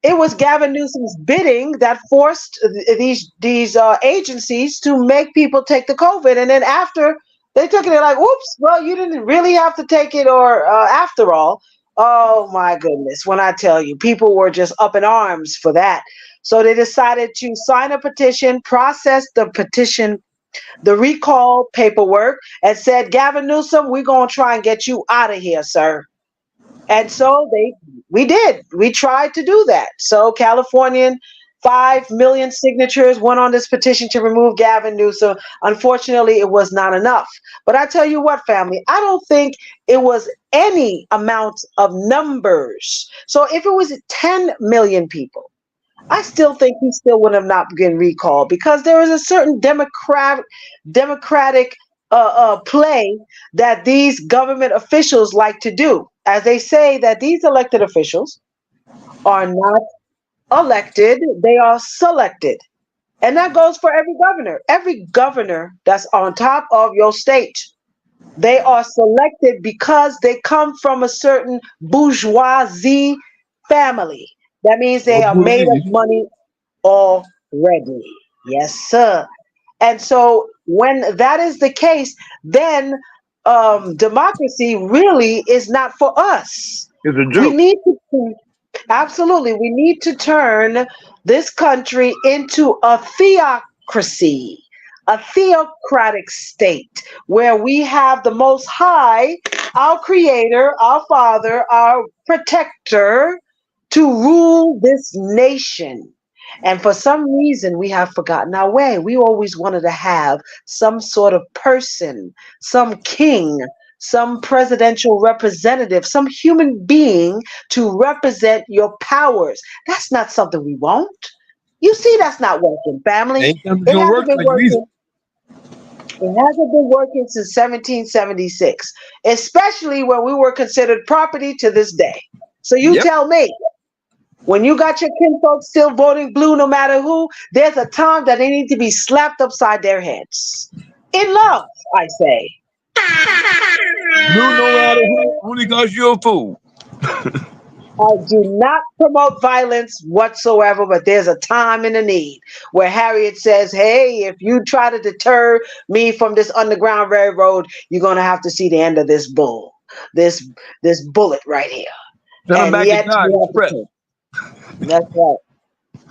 it was Gavin Newsom's bidding that forced these agencies to make people take the COVID. And then after they took it, they're like, "Oops, well, you didn't really have to take it," or after all. Oh my goodness, when I tell you, people were just up in arms for that. So they decided to sign a petition, process the petition, the recall paperwork, and said, "Gavin Newsom, we're going to try and get you out of here, sir." And so we did. We tried to do that. So Californian 5 million signatures went on this petition to remove Gavin Newsom. Unfortunately, it was not enough. But I tell you what, family, I don't think it was any amount of numbers. So if it was 10 million people, I still think he still would have not been recalled because there is a certain democratic play that these government officials like to do. As they say that these elected officials are not elected, they are selected. And that goes for every governor. Every governor that's on top of your state, they are selected because they come from a certain bourgeoisie family. That means they Or are made of Buddhist. money already. Yes, sir. And so when that is the case, then democracy really is not for us. It's a We joke. need to absolutely we need to turn this country into a theocracy, a theocratic state where we have the Most High, our Creator, our Father, our Protector, to rule this nation. And for some reason, we have forgotten our way. We always wanted to have some sort of person, some king, some presidential representative, some human being to represent your powers. That's not something we want. You see, that's not working, family. Ain't something It gonna hasn't work been for you either. working. It hasn't been working since 1776, especially when we were considered property to this day. So you Yep. tell me, when you got your kinfolk still voting blue no matter who, there's a time that they need to be slapped upside their heads. In love, I say. Blue no matter who, only cause you're a fool. I do not promote violence whatsoever, but there's a time and a need where Harriet says, hey, if you try to deter me from this Underground Railroad, you're going to have to see the end of this bull, this this bullet right here. Send them And back to yet God we have to Express. take. That's right.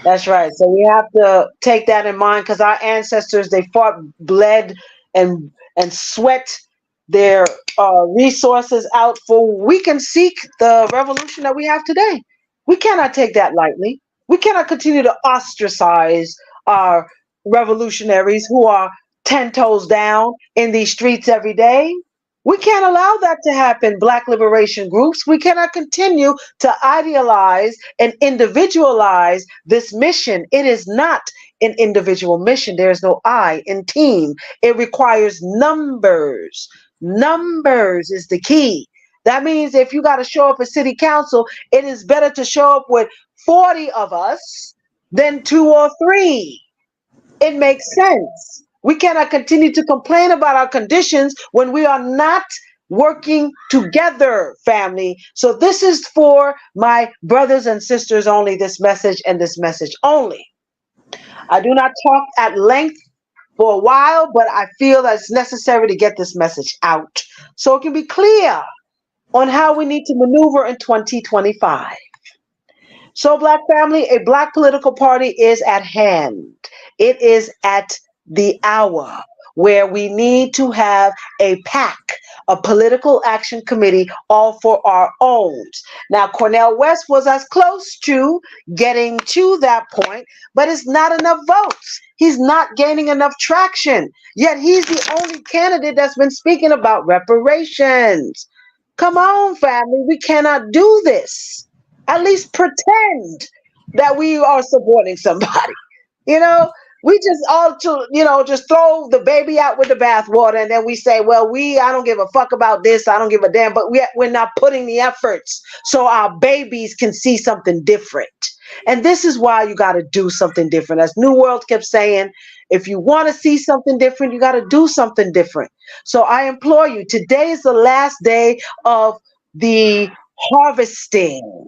That's right. So we have to take that in mind because our ancestors, they fought, bled, and sweat their resources out for we can seek the revolution that we have today. We cannot take that lightly. We cannot continue to ostracize our revolutionaries who are 10 toes down in these streets every day. We can't allow that to happen, Black liberation groups. We cannot continue to idealize and individualize this mission. It is not an individual mission. There is no I in team. It requires numbers. Numbers is the key. That means if you got to show up at city council, it is better to show up with 40 of us than two or three. It makes sense. We cannot continue to complain about our conditions when we are not working together, family. So this is for my brothers and sisters only, this message and this message only. I do not talk at length for a while, but I feel that it's necessary to get this message out so it can be clear on how we need to maneuver in 2025. So, Black family, a Black political party is at hand. It is at the hour where we need to have a PAC, a political action committee, all for our own. Now, Cornel West was as close to getting to that point, but it's not enough votes. He's not gaining enough traction. Yet he's the only candidate that's been speaking about reparations. Come on, family, we cannot do this. At least pretend that we are supporting somebody. You know, we just all to just throw the baby out with the bathwater, and then we say, well, I don't give a fuck about this, I don't give a damn, but we're not putting the efforts so our babies can see something different. And this is why you got to do something different. As New World kept saying, if you want to see something different, you got to do something different. So I implore you, today is the last day of the harvesting.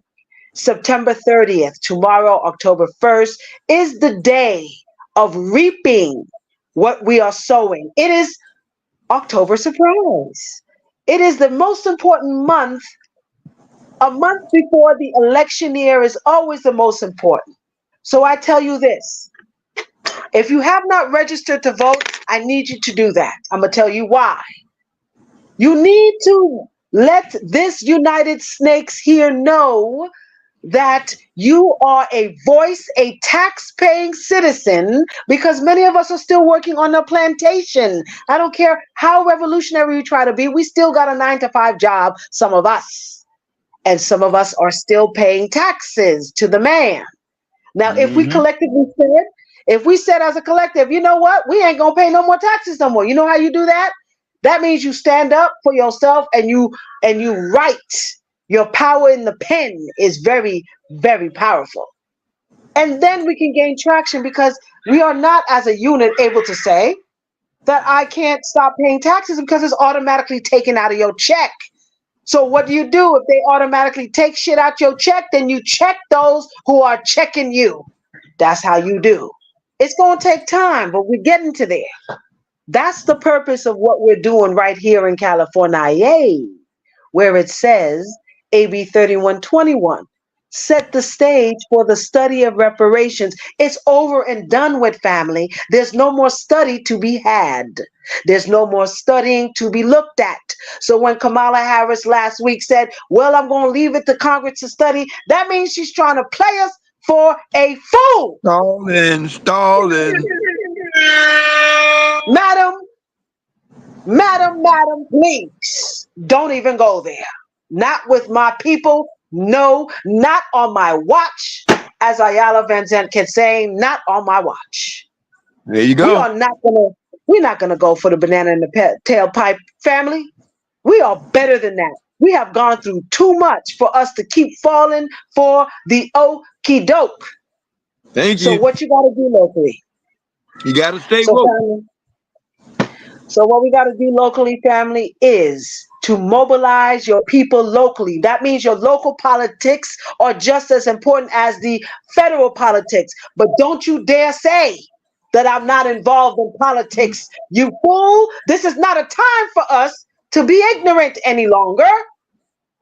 September 30th, tomorrow, October 1st, is the day of reaping what we are sowing. It is October surprise. It is the most important month. A month before the election year is always the most important. So I tell you this, if you have not registered to vote, I need you to do that. I'm going to tell you why. You need to let this United Snakes here know that you are a voice, a tax-paying citizen, because many of us are still working on a plantation. I don't care how revolutionary you try to be, we still got a 9-to-5 job, some of us. And some of us are still paying taxes to the man. Now, Mm-hmm. if we said as a collective, you know what, we ain't gonna pay no more taxes no more. You know how you do that? That means you stand up for yourself and you write. Your power in the pen is very, very powerful. And then we can gain traction because we are not as a unit able to say that I can't stop paying taxes because it's automatically taken out of your check. So what do? If they automatically take shit out your check, then you check those who are checking you. That's how you do. It's going to take time, but we're getting to there. That's the purpose of what we're doing right here in California. Yay! Where it says AB 3121. Set the stage for the study of reparations. It's over and done with, family. There's no more study to be had. There's no more studying to be looked at. So when Kamala Harris last week said, well, I'm going to leave it to Congress to study, that means she's trying to play us for a fool. Stalling. Madam, please don't even go there. Not with my people. No, not on my watch. As Ayala Van Zandt can say, not on my watch. There you We go. are not gonna. We're not gonna go for the banana in the tailpipe, family. We are better than that. We have gone through too much for us to keep falling for the okie doke. Thank So you. what you gotta do locally? You got to stay So woke. family. So what we got to do locally, family, is to mobilize your people locally. That means your local politics are just as important as the federal politics. But don't you dare say that I'm not involved in politics, you fool. This is not a time for us to be ignorant any longer.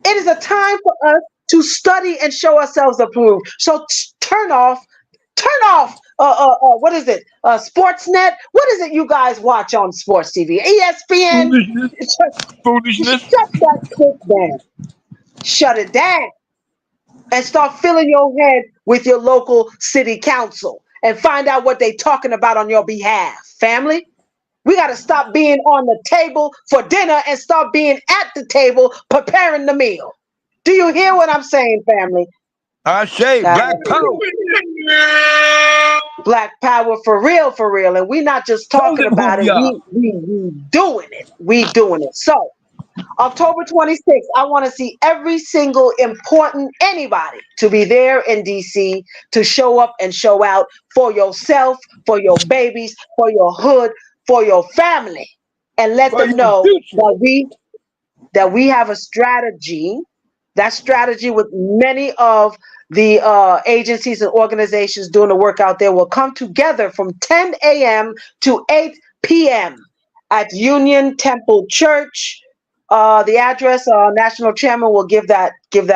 It is a time for us to study and show ourselves approved. So turn off what is it, Sportsnet? What is it you guys watch on sports TV? ESPN? Foolishness. Foolishness. Shut that shit down. Shut it down and start filling your head with your local city council and find out what they talking about on your behalf. Family, we got to stop being on the table for dinner and start being at the table preparing the meal. Do you hear what I'm saying, family? I say black power. Black power for real, and we're not just Tell talking them who about it. we are. We doing it. We doing it. So October 26th, I want to see every single important anybody to be there in DC to show up and show out for yourself, for your babies, for your hood, for your family, and let For them your know future. that we have a strategy. That strategy with many of the agencies and organizations doing the work out there will come together from 10 a.m. to 8 p.m. at Union Temple Church. The address, national chairman will give that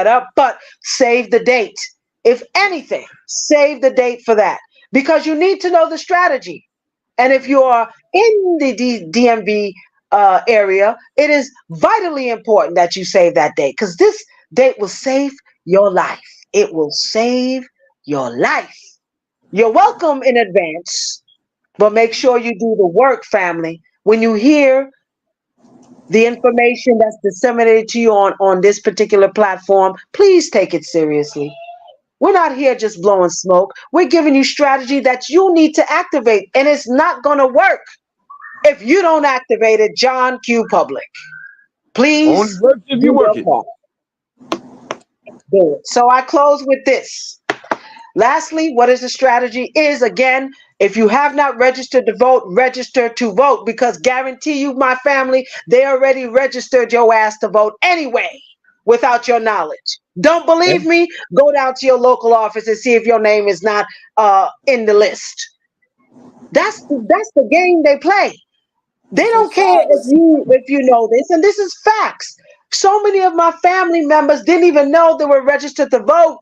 up, but save the date. If anything, save the date for that because you need to know the strategy. And if you are in the DMV area, it is vitally important that you save that date because this date will save your life. It will save your life. You're welcome in advance, but make sure you do the work, family. When you hear the information that's disseminated to you on this particular platform, please take it seriously. We're not here just blowing smoke. We're giving you strategy that you need to activate, and it's not going to work if you don't activate it. John Q. Public, Only please works if do you work your it. part. Do it. So I close with this. Lastly, what is the strategy? Is again, if you have not registered to vote, register to vote because guarantee you, my family, they already registered your ass to vote anyway without your knowledge. Don't believe And me? Go down to your local office and see if your name is not in the list. That's the game they play. They don't care if you know this, and this is facts. So many of my family members didn't even know they were registered to vote.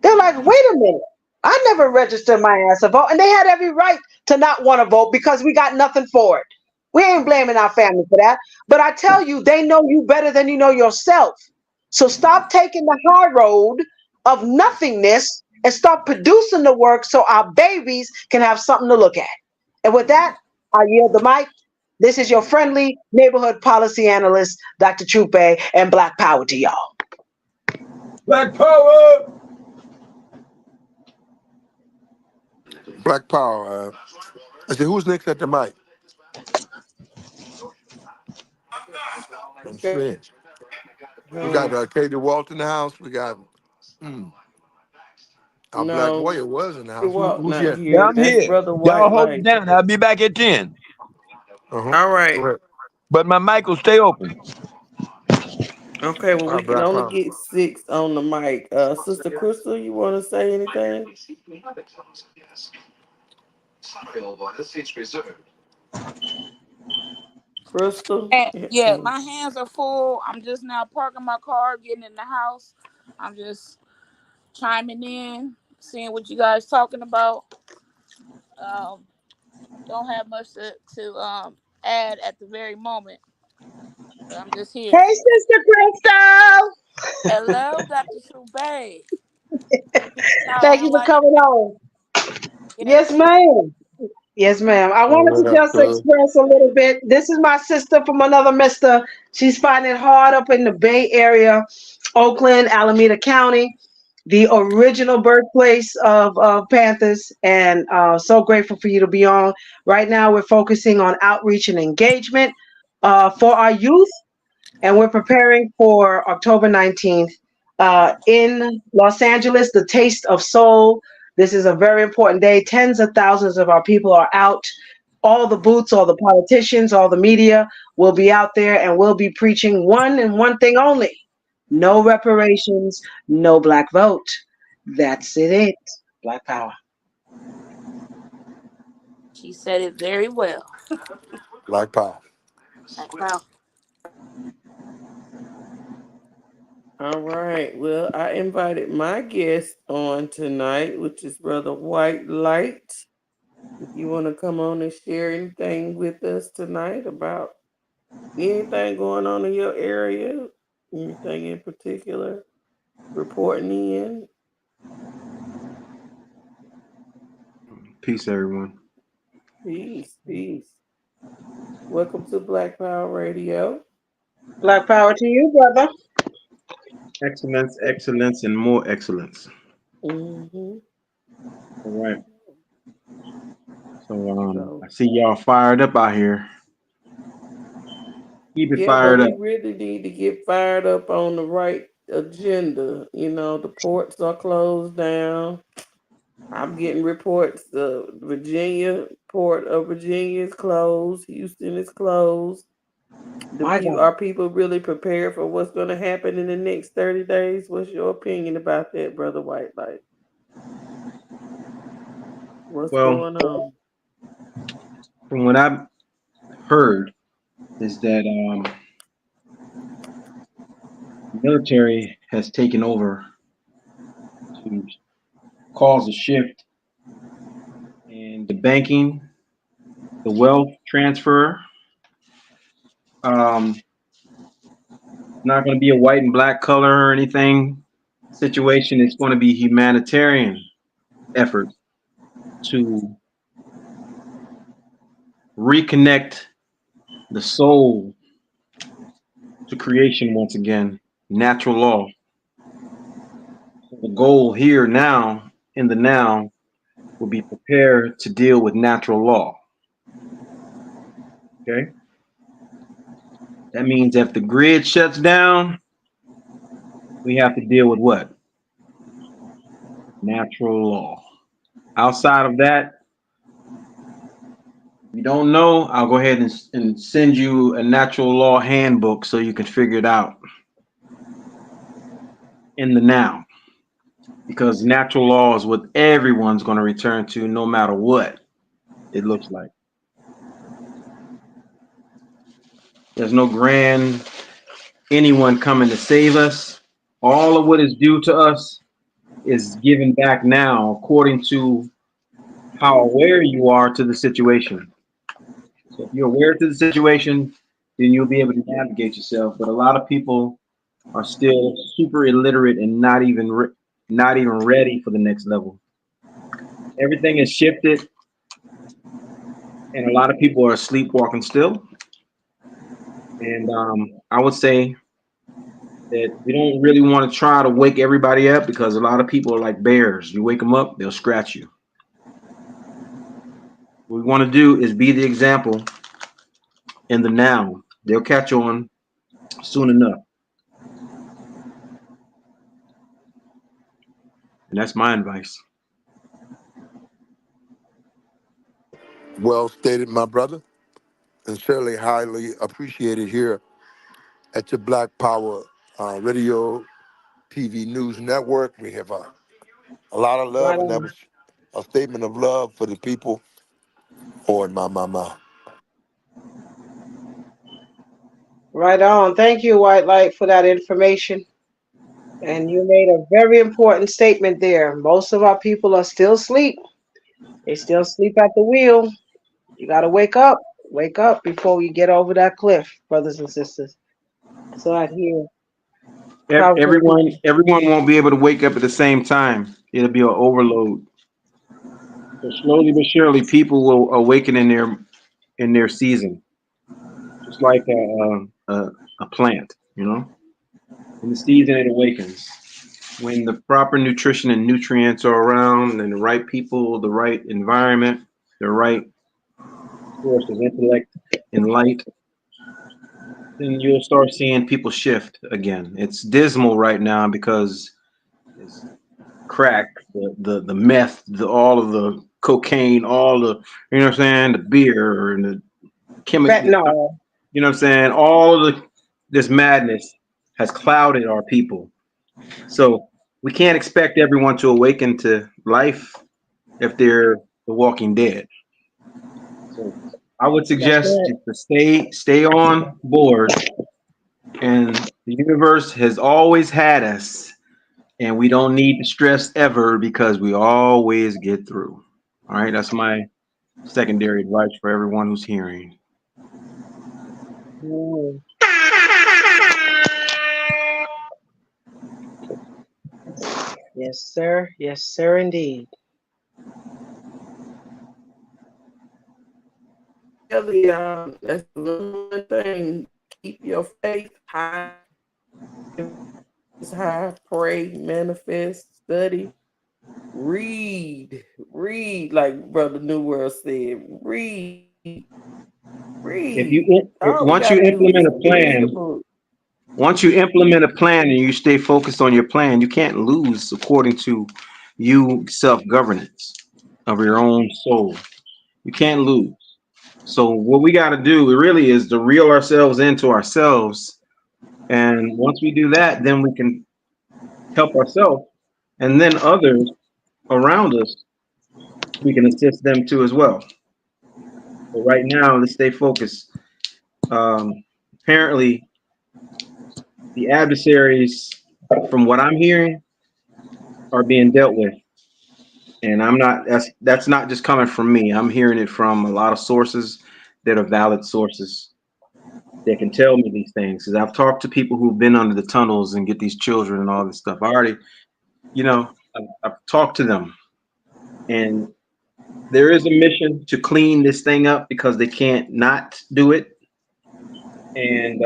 They're like, wait a minute. I never registered my ass to vote. And they had every right to not want to vote because we got nothing for it. We ain't blaming our family for that. But I tell you, they know you better than you know yourself. So stop taking the high road of nothingness and start producing the work so our babies can have something to look at. And with that, I yield the mic. This is your friendly neighborhood policy analyst, Dr. Trupe, and Black Power to y'all. black power. Black Power. I said, who's next at the mic? I'm saying. We got Katie Walt in the house. We got Our Black No, Warrior was in the he house. walked Who's not here? Yeah, here. I'm That's here. Brother Y'all White hold it Light. down. I'll be back at 10. Uh-huh. All Go right. ahead. But my mic will stay open. Okay, well, Our we can Black only Power. get 6 on the mic. Sister Crystal, you want to say anything? Crystal? And yeah, my hands are full. I'm just now parking my car, getting in the house. I'm just chiming in, seeing what you guys talking about. Um, don't have much to add at the very moment, but I'm just here. Hey, Sister Crystal. Hello, Dr. Trubay. Peace out Thank and you for light. coming on. Yes, Yes. ma'am. Yes, ma'am. I Oh, wanted what to up, just cuz? express a little bit. This is my sister from another mister. She's finding it hard up in the Bay Area, Oakland, Alameda County, the original birthplace of Panthers. And so grateful for you to be on. Right now, we're focusing on outreach and engagement for our youth, and we're preparing for October 19th in Los Angeles, the Taste of Soul. This is a very important day. Tens of thousands of our people are out. All the booths, all the politicians, all the media will be out there, and we'll be preaching one and one thing only: no reparations, no black vote. That's it. Black power. She said it very well. Black Power. Like, wow. All right. Well, I invited my guest on tonight, which is Brother White Light. If you want to come on and share anything with us tonight about anything going on in your area, anything in particular, reporting in. Peace, everyone. Peace, peace. Welcome to Black Power Radio. Black power to you, brother. Excellence, excellence, and more excellence. Mm-hmm. All right. So So, I see y'all fired up out here. Keep it yeah, but fired up. we really need to get fired up on the right agenda. You know, the ports are closed down. I'm getting reports the Virginia port of Virginia is closed. Houston is closed. The My people God. are people really prepared for what's going to happen in the next 30 days? What's your opinion about that, Brother White Light? What's Well, going on? from what I've heard, is that the military has taken over to cause a shift in the banking, the wealth transfer. Um, not going to be a white and black color or anything situation. It's going to be humanitarian effort to reconnect the soul to creation once again, natural law. The goal here now, in the now, will be prepared to deal with natural law. Okay? That means if the grid shuts down, we have to deal with what? Natural law. Outside of that, if you don't know, I'll go ahead and send you a natural law handbook so you can figure it out in the now. Because natural law is what everyone's going to return to no matter what it looks like. There's no grand anyone coming to save us. All of what is due to us is given back now according to how aware you are to the situation. So if you're aware to the situation, then you'll be able to navigate yourself. But a lot of people are still super illiterate and not even ready for the next level. Everything is shifted, and a lot of people are sleepwalking still. And I would say that we don't really want to try to wake everybody up because a lot of people are like bears. You wake them up, they'll scratch you. What we want to do is be the example in the now. They'll catch on soon enough. And that's my advice. Well stated, my brother, and certainly highly appreciated here at your Black Power Radio TV News Network. We have a lot of Right love, and that on. was a statement of love for the people. Oh, my. Right on. Thank you, White Light, for that information. And you made a very important statement there. Most of our people are still asleep. They still sleep at the wheel. You got to wake up. Wake up before you get over that cliff, brothers and sisters. So I hear powerful Everyone, teaching. everyone won't be able to wake up at the same time. It'll be an overload. So slowly but surely, people will awaken in their season, just like a plant. You know, in the season it awakens when the proper nutrition and nutrients are around, and the right people, the right environment, the right source of intellect and light. Then you'll start seeing people shift again. It's dismal right now because it's crack, the meth, all of the cocaine, all the you know what I'm saying, the beer and the chemical, Fentanyl. you know what I'm saying, all of the this madness has clouded our people. So we can't expect everyone to awaken to life if they're the Walking Dead. So I would That's suggest right. just to stay on board. And the universe has always had us, and we don't need to stress ever because we always get through. All right, that's my secondary advice for everyone who's hearing. Mm. Yes, sir. Yes, sir, indeed. Together, y'all. That's the number one thing. Keep your faith high, high, pray, manifest, study, read, like Brother New World said, read. If you All we gotta once you do is implement a read a plan, book. once you implement a plan and you stay focused on your plan, you can't lose according to you self governance of your own soul. You can't lose. So what we got to do really is to reel ourselves into ourselves, and once we do that, then we can help ourselves, and then others around us, we can assist them too as well. But right now, let's stay focused. Um, Apparently, the adversaries, from what I'm hearing, are being dealt with, and I'm not. That's not just coming from me. I'm hearing it from a lot of sources that are valid sources that can tell me these things. Because I've talked to people who've been under the tunnels and get these children and all this stuff. I already, I've talked to them, and there is a mission to clean this thing up because they can't not do it, and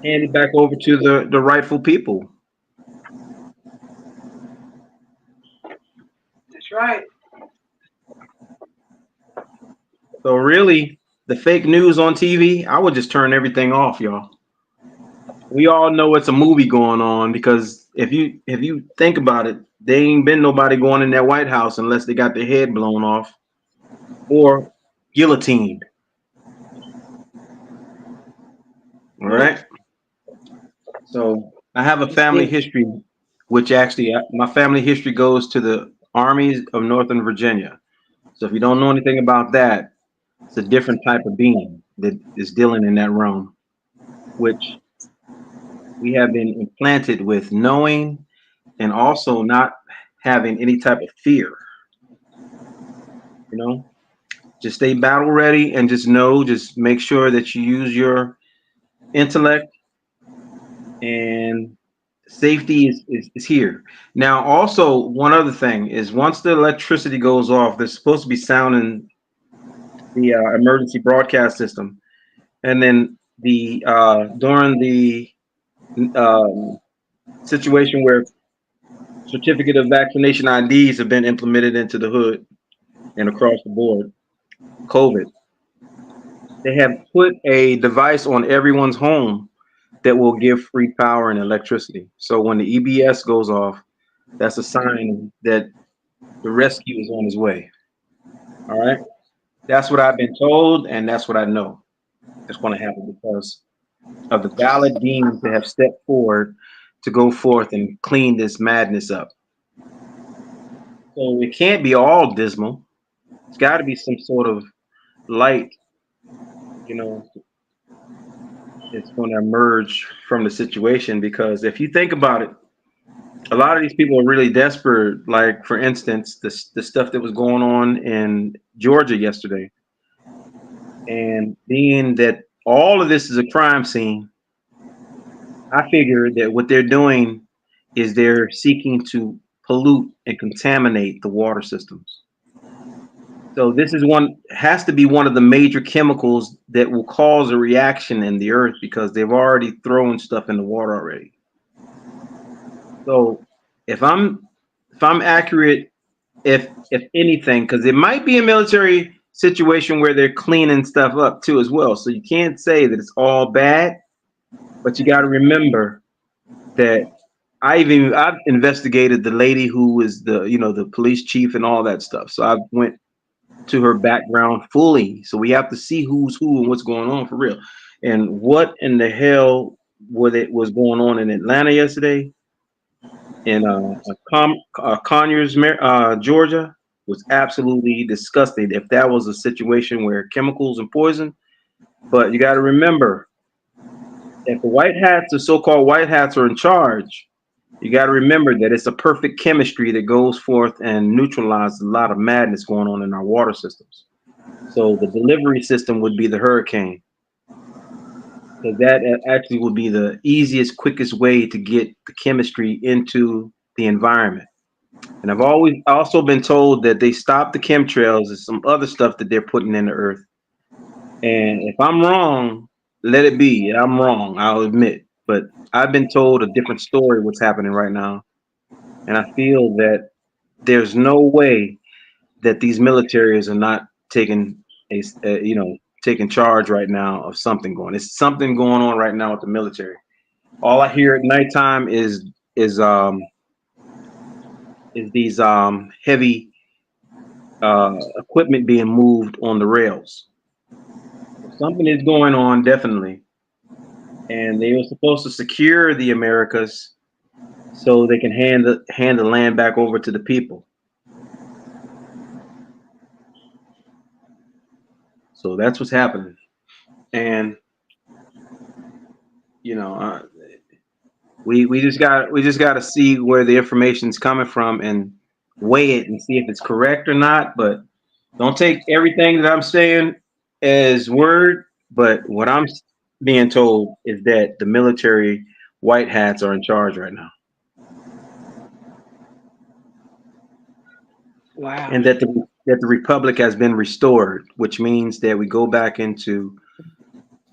hand it back over to the rightful people. That's right. So really, the fake news on TV, I would just turn everything off, y'all. We all know it's a movie going on because if you think about it, there ain't been nobody going in that White House unless they got their head blown off or guillotined. All Mm. right. So I have a That's family deep. history, which actually my family history goes to the armies of Northern Virginia. So if you don't know anything about that, it's a different type of being that is dealing in that realm, which we have been implanted with knowing and also not having any type of fear. You know, just stay battle ready and just make sure that you use your intellect, and safety is here. Now, also, one other thing is once the electricity goes off, there's supposed to be sound in the emergency broadcast system, and then the during the um, situation where certificate of vaccination IDs have been implemented into the hood and across the board, COVID, they have put a device on everyone's home that will give free power and electricity. So when the EBS goes off, That's a sign that the rescue is on his way. All right. That's what I've been told, and that's what I know is going to happen because of the valid beings that have stepped forward to go forth and clean this madness up. So it can't be all dismal. It's got to be some sort of light, you know, it's going to emerge from the situation. Because if you think about it, a lot of these people are really desperate. Like, for instance, the stuff that was going on in Georgia yesterday. And being that all of this is a crime scene, I figure that what they're doing is they're seeking to pollute and contaminate the water systems. So this is one has to be one of the major chemicals that will cause a reaction in the earth because they've already thrown stuff in the water already. So if I'm accurate, if anything, because it might be a military situation where they're cleaning stuff up too as well. So you can't say that it's all bad, but you got to remember that I've investigated the lady who was the police chief and all that stuff. So I went to her background fully. So we have to see who's who and what's going on for real. And what in the hell was going on in Atlanta yesterday in Conyers, Georgia, was absolutely disgusting. If that was a situation where chemicals and poison, but you got to remember, if the white hats, the so-called white hats, are in charge, you got to remember that it's a perfect chemistry that goes forth and neutralizes a lot of madness going on in our water systems. So the delivery system would be the hurricane, because that actually would be the easiest, quickest way to get the chemistry into the environment. And I've always also been told that they stopped the chemtrails and some other stuff that they're putting in the earth. And if I'm wrong, let it be. I'm wrong, I'll admit. But I've been told a different story what's happening right now. And I feel that there's no way that these militaries are not taking taking charge right now of something going. It's something going on right now with the military. All I hear at nighttime is these heavy equipment being moved on the rails. So something is going on definitely, and they were supposed to secure the Americas so they can hand the land back over to the people. So that's what's happening, and you know, we just got to see where the information's coming from and weigh it and see if it's correct or not. But don't take everything that I'm saying as word. But what I'm being told is that the military white hats are in charge right now, Wow. and that the republic has been restored, which means that we go back into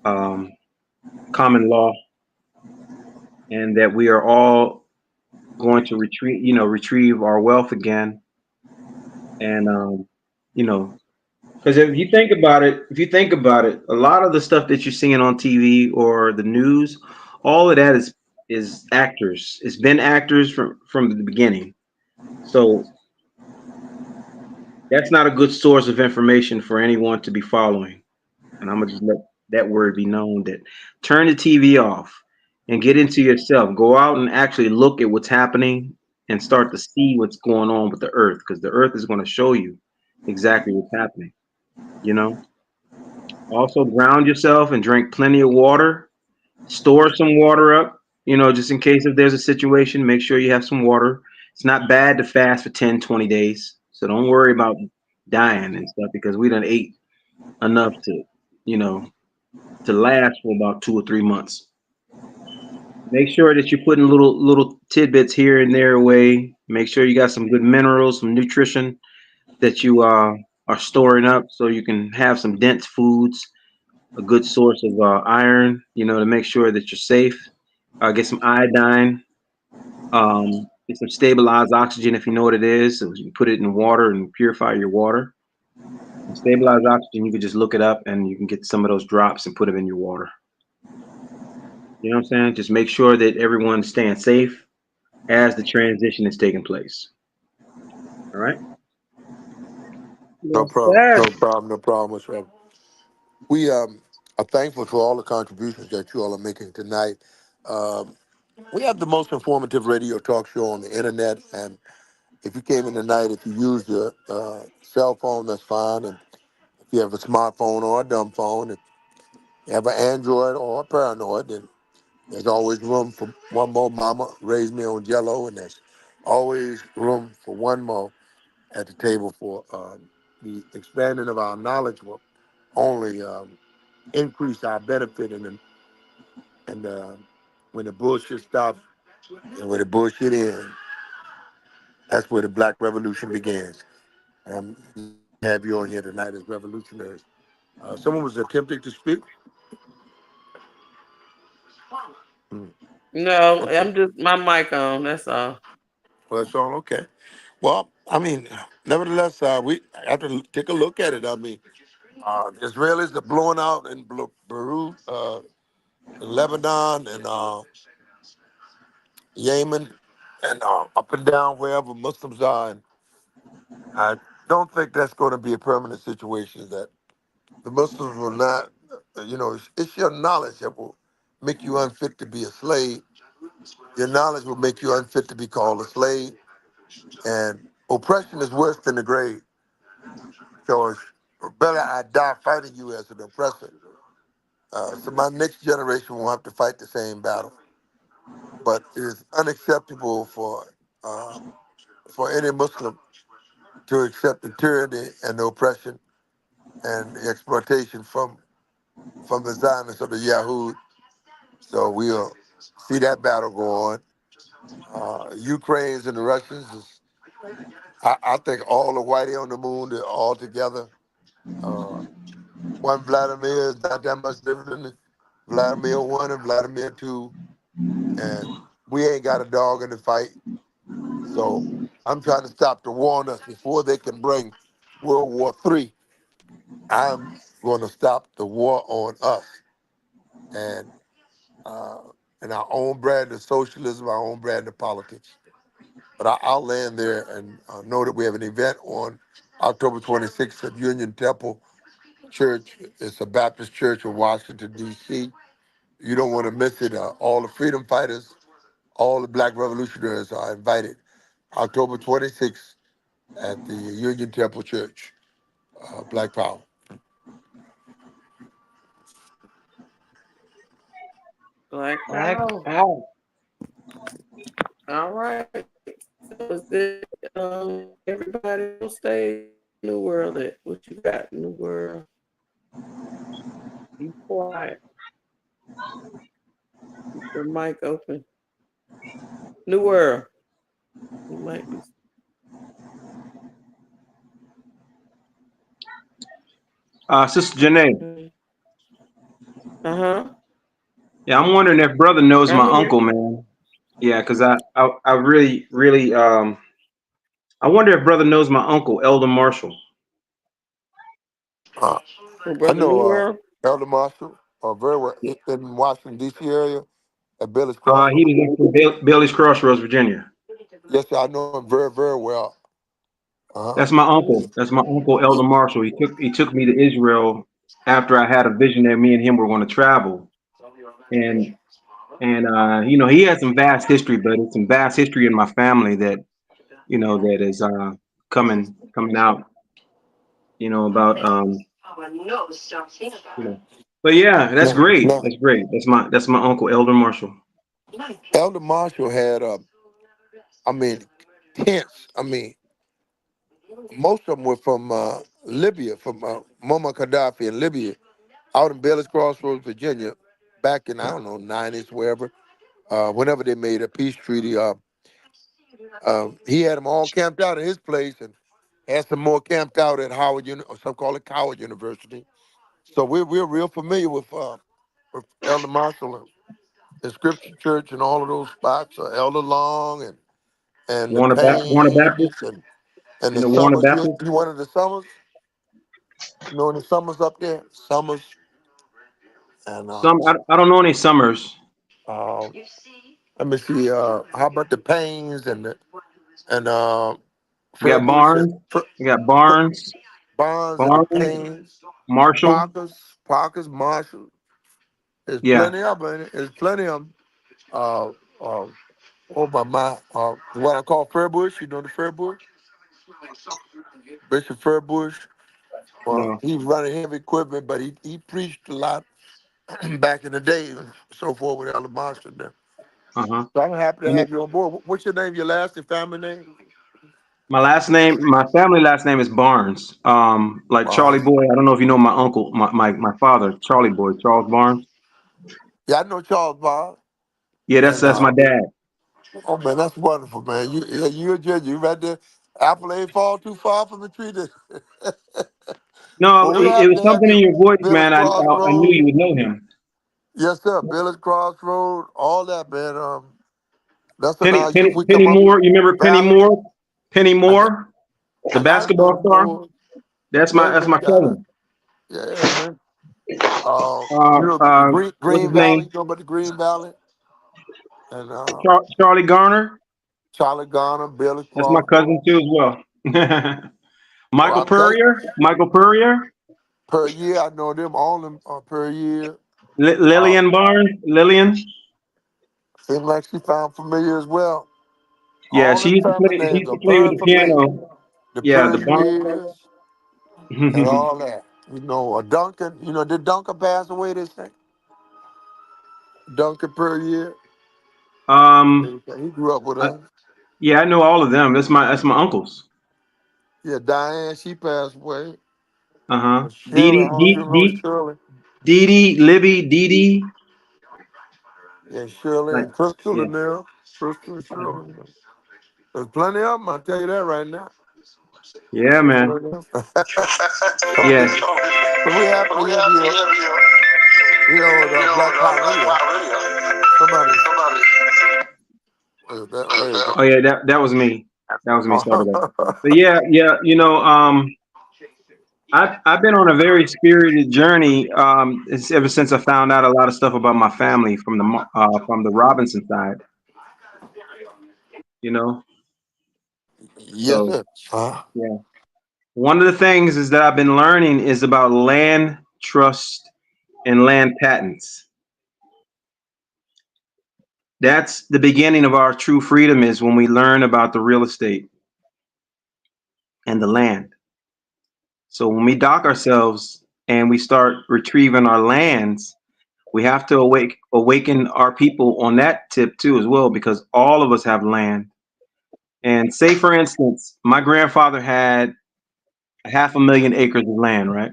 um, common law, and that we are all going to retrieve our wealth again. And you know, because if you think about it, a lot of the stuff that you're seeing on TV or the news, all of that is actors. It's been actors from the beginning. So that's not a good source of information for anyone to be following. And I'm gonna just let that word be known that turn the TV off and get into yourself. Go out and actually look at what's happening and start to see what's going on with the earth, because the earth is going to show you exactly what's happening. You know, also ground yourself and drink plenty of water. Store some water up, just in case if there's a situation, make sure you have some water. It's not bad to fast for 10, 20 days. So don't worry about dying and stuff because we done ate enough you know, to last for about 2 or 3 months. Make sure that you're putting little tidbits here and there away. Make sure you got some good minerals, some nutrition that you are storing up so you can have some dense foods, a good source of iron, to make sure that you're safe. Get some iodine, get some stabilized oxygen if you know what it is. So you can put it in water and purify your water. And stabilized oxygen, you can just look it up and you can get some of those drops and put them in your water. You know what I'm saying? Just make sure that everyone's staying safe. as the transition is taking place. All right. No Yes, problem. sir. No problem. No problem whatsoever. We are thankful for all the contributions that you all are making tonight. Um, we have the most informative radio talk show on the internet, and if you came in tonight, if you use your cell phone, that's fine. And if you have a smartphone or a dumb phone, if you have an Android or a paranoid, then there's always room for one more mama. Raise me on Jello, and there's always room for one more at the table for the expanding of our knowledge will only increase our benefit. And when the bullshit stops and when the bullshit ends, that's where the Black Revolution begins. I'm glad to have you on here tonight as revolutionaries. Someone was attempting to speak. Hmm. No, Okay. I'm just my mic on. That's all. Well, it's all okay. Well, I mean, nevertheless, we have to take a look at it. I mean, Israelis are blowing out in Beirut, in Lebanon, and Yemen, and up and down wherever Muslims are. And I don't think that's going to be a permanent situation. That the Muslims will not, it's your knowledge that will make you unfit to be a slave. Your knowledge will make you unfit to be called a slave. And oppression is worse than the grave. So it's better I die fighting you as an oppressor. So my next generation will have to fight the same battle. But it is unacceptable uh, for any Muslim to accept the tyranny and the oppression and the exploitation from the Zionists or the Yahoo. So we'll see that battle go on. Ukrainians and the Russians, I think all the whitey on the moon, they're all together. Uh, one Vladimir is not that much different than Vladimir 1 and Vladimir 2. And we ain't got a dog in the fight. So I'm trying to stop the war on us before they can bring World War III. I'm going to stop the war on us and uh, and our own brand of socialism, our own brand of politics. But I'll land there and know that we have an event on October 26th at Union Temple Church. It's a Baptist church in Washington, D.C. You don't want to miss it. All the freedom fighters, all the black revolutionaries are invited. October 26th at the Union Temple Church, Black Power. Black Black power. power. All right. So is it everybody on stage? Where New World at? What you got, New World? You quiet. Keep your mic open. New World. You might be. Sister Janae. Uh-huh. Yeah, I'm wondering if brother knows I'm my here. uncle, man. Yeah, because I really, really, I wonder if brother knows my uncle, Elder Marshall. Uh, From I Brother New know World. Elder Marshall very well in Washington, D.C. area at Bayless He Crossroads. was from Bailey's Crossroads, Virginia. Yes, sir, I know him very, very well. Uh-huh. That's my Mm. uncle. That's my uncle, Elder Marshall. He took me to Israel after I had a vision that me and him were going to travel, and he has some vast history, but it's some vast history in my family that that is coming out, about But yeah, that's Now, great. now, That's great. That's my uncle, Elder Marshall. Elder Marshall had, I mean, tents. I mean, most of them were from Libya, from Muammar Gaddafi in Libya, out in Bayless Crossroads, Virginia, back in, I don't know, 90s, wherever, whenever they made a peace treaty. He had them all camped out at his place and had some more camped out at or some call it Howard University. So we're real familiar with Elder Marshall and Scripture Church and all of those spots. Elder Long and the Warner Baptist. Pains and You the know Warner Summers. You Baptist. you one of the Summers? You know any Summers up there? Summers and Some I don't know any Summers. um, Let me see. How about the Pains and We got Fairbush and Barnes. We got Barnes, Bonds and the Barnes, Pains, Marshall. Parkers, Marshall. There's Yeah. plenty of them. There's plenty of them. Uh, uh, oh my, what I call Fairbush. You know the Fairbush, Bishop Fairbush. Well, No. he was running heavy equipment, but he preached a lot back in the day and so forth with Elder Monster there. Uh huh. So I'm happy to have you on board. What's your name? Your last and family name? My last name, my family last name is Barnes. Like Charlie Barnes. Boy. I don't know if you know my uncle, my father, Charlie Boy, Charles Barnes. Yeah, I know Charles Bob. Yeah, that's And that's my dad. oh man, that's wonderful, man. You a judge. You right there. Apple ain't fall too far from the tree. No, Well, we it happy was to have something in you. your voice, Village man. I knew Crossroad. you would know him. Yes, sir. Village Crossroad. All that, man. That's in Penny our youth. Penny We Penny come up Moore. You remember Penny Valley. Moore? Penny I know. Moore, the I know basketball the star. boy. That's my Very that's my good guy. cousin. Yeah, man. Uh, You know uh, what's Green his Valley. name? You know about the Green Valley and Charlie Garner. Charlie Garner, Billy That's my cousin Crossroad. too as well. Well, Michael I tell you, Purrier. Michael Purrier. per year I know them all them per year. Uh, Lillian Barnes. Lillian. seems like she found familiar as well. Yeah, All she them used to family play. She names used are to play with very the familiar. piano. The Yeah, per the years and Barnes. all that. You know, Duncan. You know, did Duncan pass away this thing? Duncan per year. um. He grew up with I, us. yeah, I know all of them. That's my uncles. Yeah, Diane, she passed away. Uh huh. Shirley, I don't know if you know Shirley. Dee Dee, Libby, Dee Dee. Yeah, Shirley Like, and Crystal yeah, in there. Crystal and Shirley. There's plenty of them, I'll tell you that right now. yeah, man. so, Yeah. so we happy to have you here on Black Power Radio. Somebody, where is Oh yeah, that was me. That was me. Sorry about that. it? But yeah, yeah. I've been on a very spirited journey ever since I found out a lot of stuff about my family from the Robinson side. You know, Yes, so sir. yeah. One of the things is that I've been learning is about land trust and land patents. That's the beginning of our true freedom is when we learn about the real estate and the land. So when we dock ourselves and we start retrieving our lands, we have to awaken our people on that tip too as well, because all of us have land. And say for instance, my grandfather had 500,000 acres of land, right?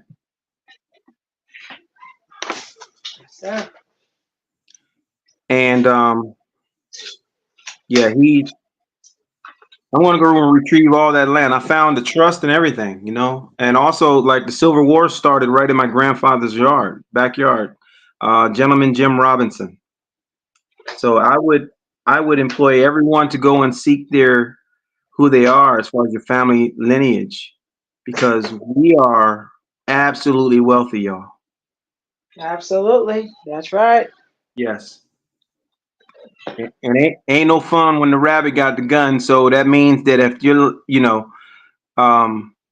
And yeah, I want to go and retrieve all that land. I found the trust and everything, and also like the Civil War started right in my grandfather's backyard. Gentleman Jim Robinson. So I would employ everyone to go and seek their who they are as far as your family lineage, because we are absolutely wealthy, y'all. Absolutely. That's right. Yes. And ain't no fun when the rabbit got the gun. So that means that if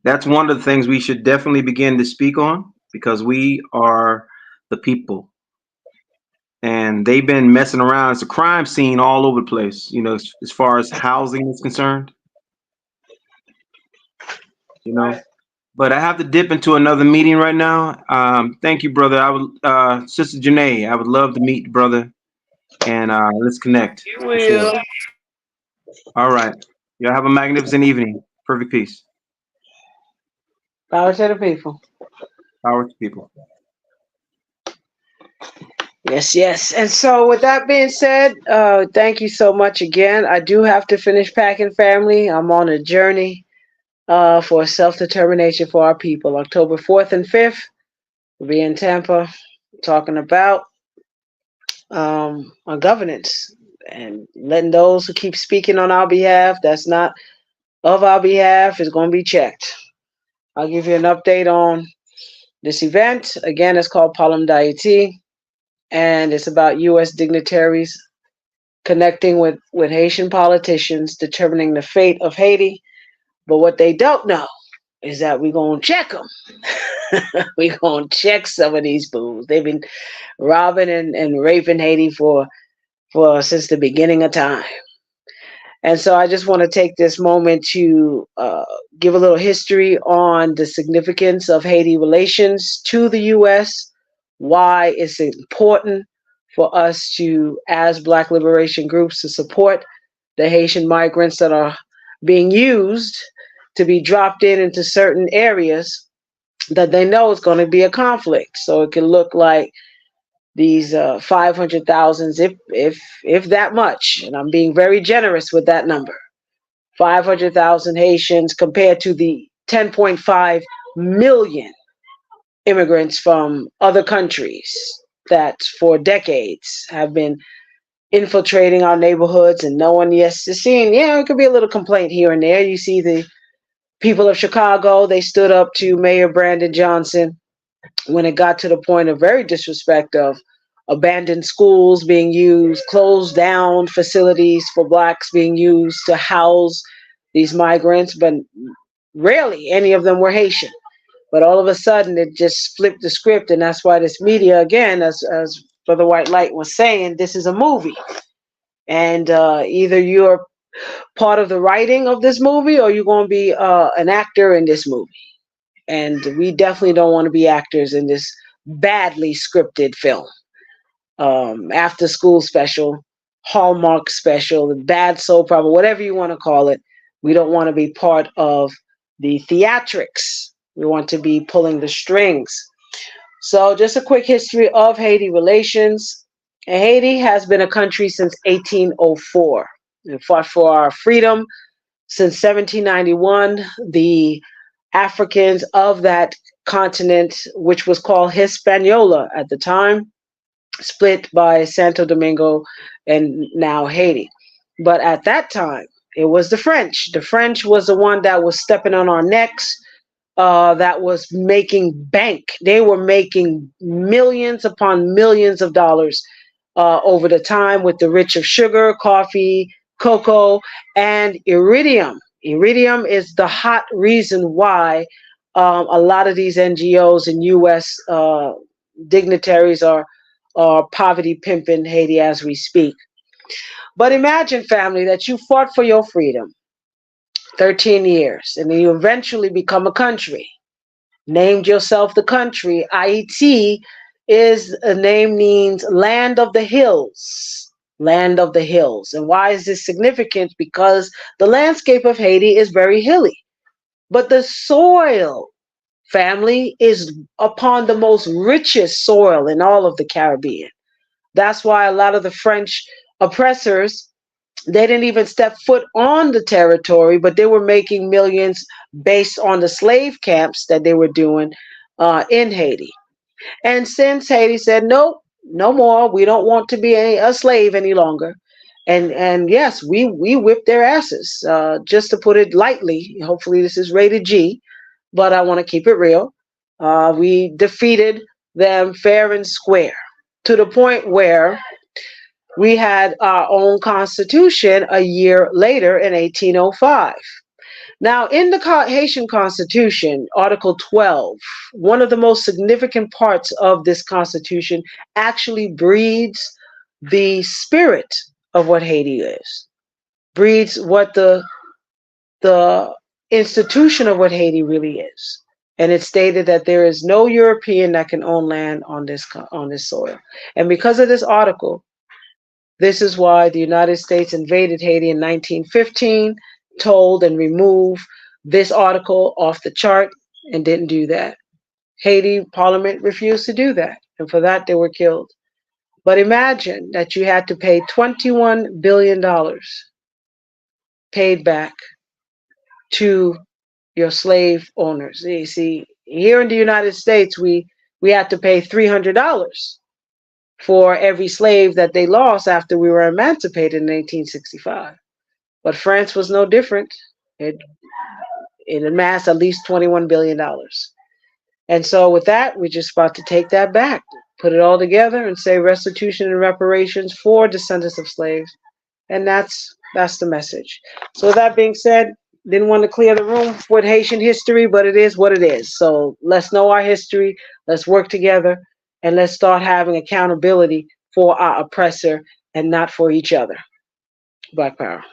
that's one of the things we should definitely begin to speak on, because we are the people. And they've been messing around. It's a crime scene all over the place, as far as housing is concerned, you know. Right. But I have to dip into another meeting right now. Thank you, brother. Sister Janae, I would love to meet the brother, and let's connect You for sure. will. All right. Y'all have a magnificent evening. Perfect peace. Power to the people. Power to people. Yes, yes. And so, with that being said, thank you so much again. I do have to finish packing, family. I'm on a journey for self determination for our people. October 4th and 5th, we'll be in Tampa talking about on governance and letting those who keep speaking on our behalf, that's not of our behalf, is going to be checked. I'll give you an update on this event. Again, it's called Palam Daiti, and it's about U.S. dignitaries connecting with Haitian politicians, determining the fate of Haiti. But what they don't know is that we're going to check them. We're going to check some of these fools. They've been robbing and raping Haiti for since the beginning of time. And so I just want to take this moment to give a little history on the significance of Haiti relations to the U.S., why it's important for us to, as Black liberation groups, to support the Haitian migrants that are being used to be dropped into certain areas that they know is going to be a conflict. So it can look like these 500,000, if that much, and I'm being very generous with that number, 500,000 Haitians compared to the 10.5 million immigrants from other countries that for decades have been infiltrating our neighborhoods, and no one, yes, is seeing, yeah, it could be a little complaint here and there. You see the people of Chicago, they stood up to Mayor Brandon Johnson when it got to the point of very disrespect of abandoned schools being used, closed down facilities for blacks being used to house these migrants, but rarely any of them were Haitian. But all of a sudden, it just flipped the script, and that's why this media, again, as Brother White Light was saying, this is a movie, and either you're part of the writing of this movie or you're going to be an actor in this movie. And we definitely don't want to be actors in this badly scripted film. After school special, Hallmark special, bad soap opera, whatever you want to call it. We don't want to be part of the theatrics. We want to be pulling the strings. So, just a quick history of Haiti relations. Haiti has been a country since 1804. It fought for our freedom since 1791. The Africans of that continent, which was called Hispaniola at the time, split by Santo Domingo and now Haiti. But at that time, it was the French. The French was the one that was stepping on our necks, that was making bank. They were making millions upon millions of dollars over the time with the rich of sugar, coffee, cocoa, and iridium. Iridium is the hot reason why a lot of these NGOs and U.S. Dignitaries are poverty pimping Haiti as we speak. But imagine, family, that you fought for your freedom 13 years, and then you eventually become a country. Named yourself the country. Haiti is a name means land of the hills. Land of the hills. And why is this significant? Because the landscape of Haiti is very hilly. But the soil, family, is upon the most richest soil in all of the Caribbean. That's why a lot of the French oppressors, they didn't even step foot on the territory, but they were making millions based on the slave camps that they were doing in Haiti. And since Haiti said, nope, no more, we don't want to be a slave any longer. And yes, we whipped their asses, just to put it lightly. Hopefully this is rated G, but I want to keep it real. We defeated them fair and square to the point where we had our own constitution a year later in 1805. Now, in the Haitian Constitution, Article 12, one of the most significant parts of this Constitution actually breeds the spirit of what Haiti is, breeds what the institution of what Haiti really is. And it stated that there is no European that can own land on this soil. And because of this article, this is why the United States invaded Haiti in 1915, told and removed this article off the chart, and didn't do that. Haiti Parliament refused to do that, and for that they were killed. But imagine that you had to pay $21 billion paid back to your slave owners. You see, here in the United States, we had to pay $300 for every slave that they lost after we were emancipated in 1865. But France was no different. It amassed at least $21 billion. And so with that, we're just about to take that back, put it all together and say restitution and reparations for descendants of slaves. And that's the message. So with that being said, didn't want to clear the room with Haitian history, but it is what it is. So let's know our history, let's work together, and let's start having accountability for our oppressor and not for each other. Black power.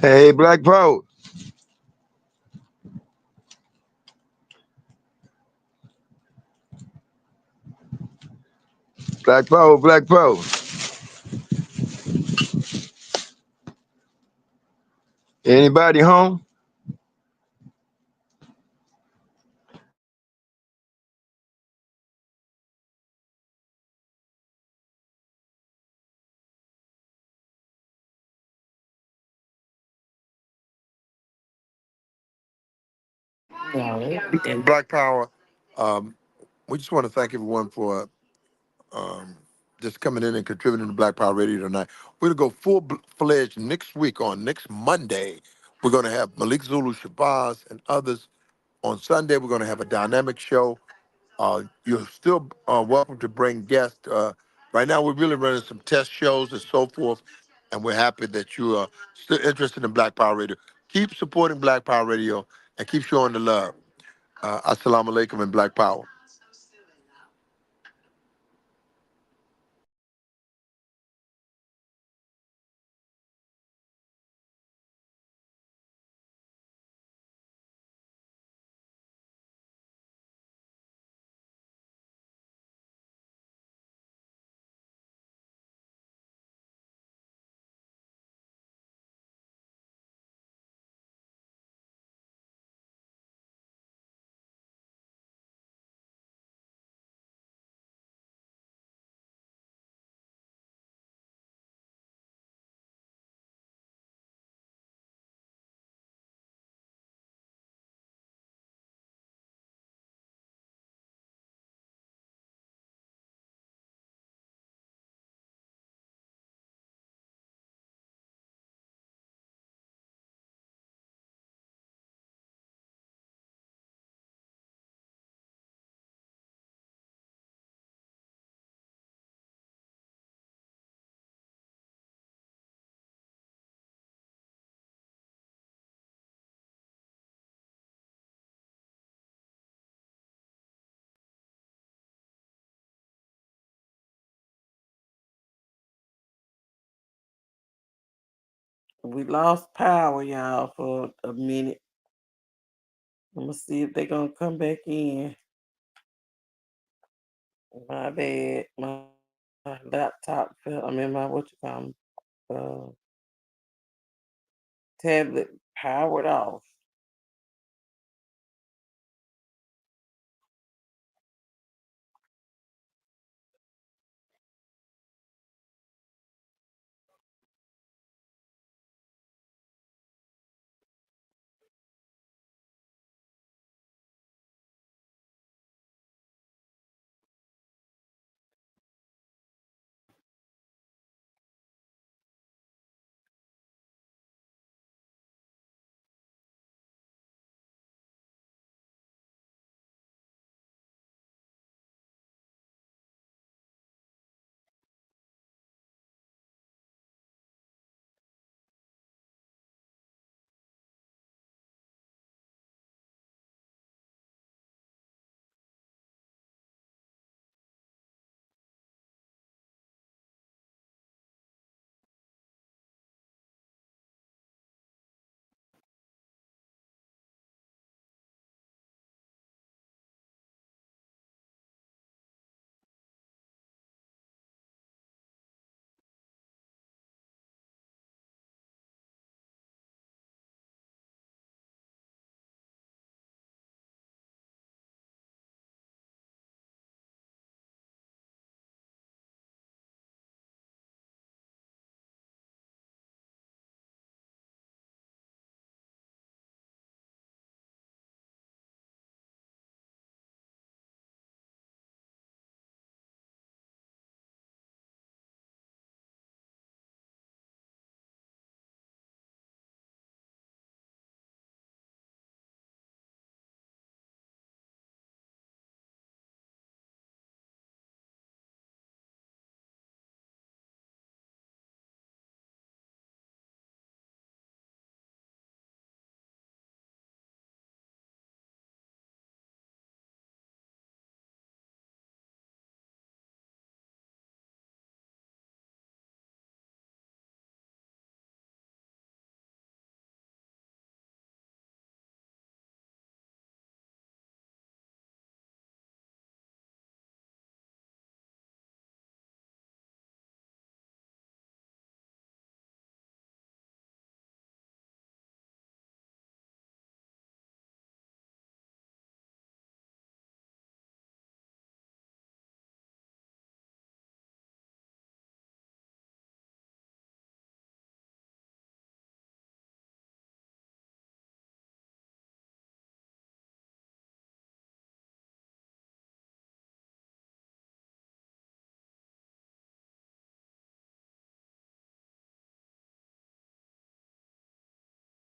Hey, Black Power, Black Power, Black Power. Anybody home? And Black Power, um, we just want to thank everyone for um, just coming in and contributing to Black Power Radio tonight. We're going to go full-fledged next week on next Monday. We're going to have Malik Zulu, Shabazz, and others. On Sunday, we're going to have a dynamic show. You're still welcome to bring guests. Right now, we're really running some test shows and so forth, and we're happy that you are still interested in Black Power Radio. Keep supporting Black Power Radio and keep showing the love. Assalamu alaikum and Black Power. We lost power, y'all, for a minute. I'm gonna see if they're gonna come back in. My bad. My bad. laptop fell. I mean, my what you call 'em, tablet powered off.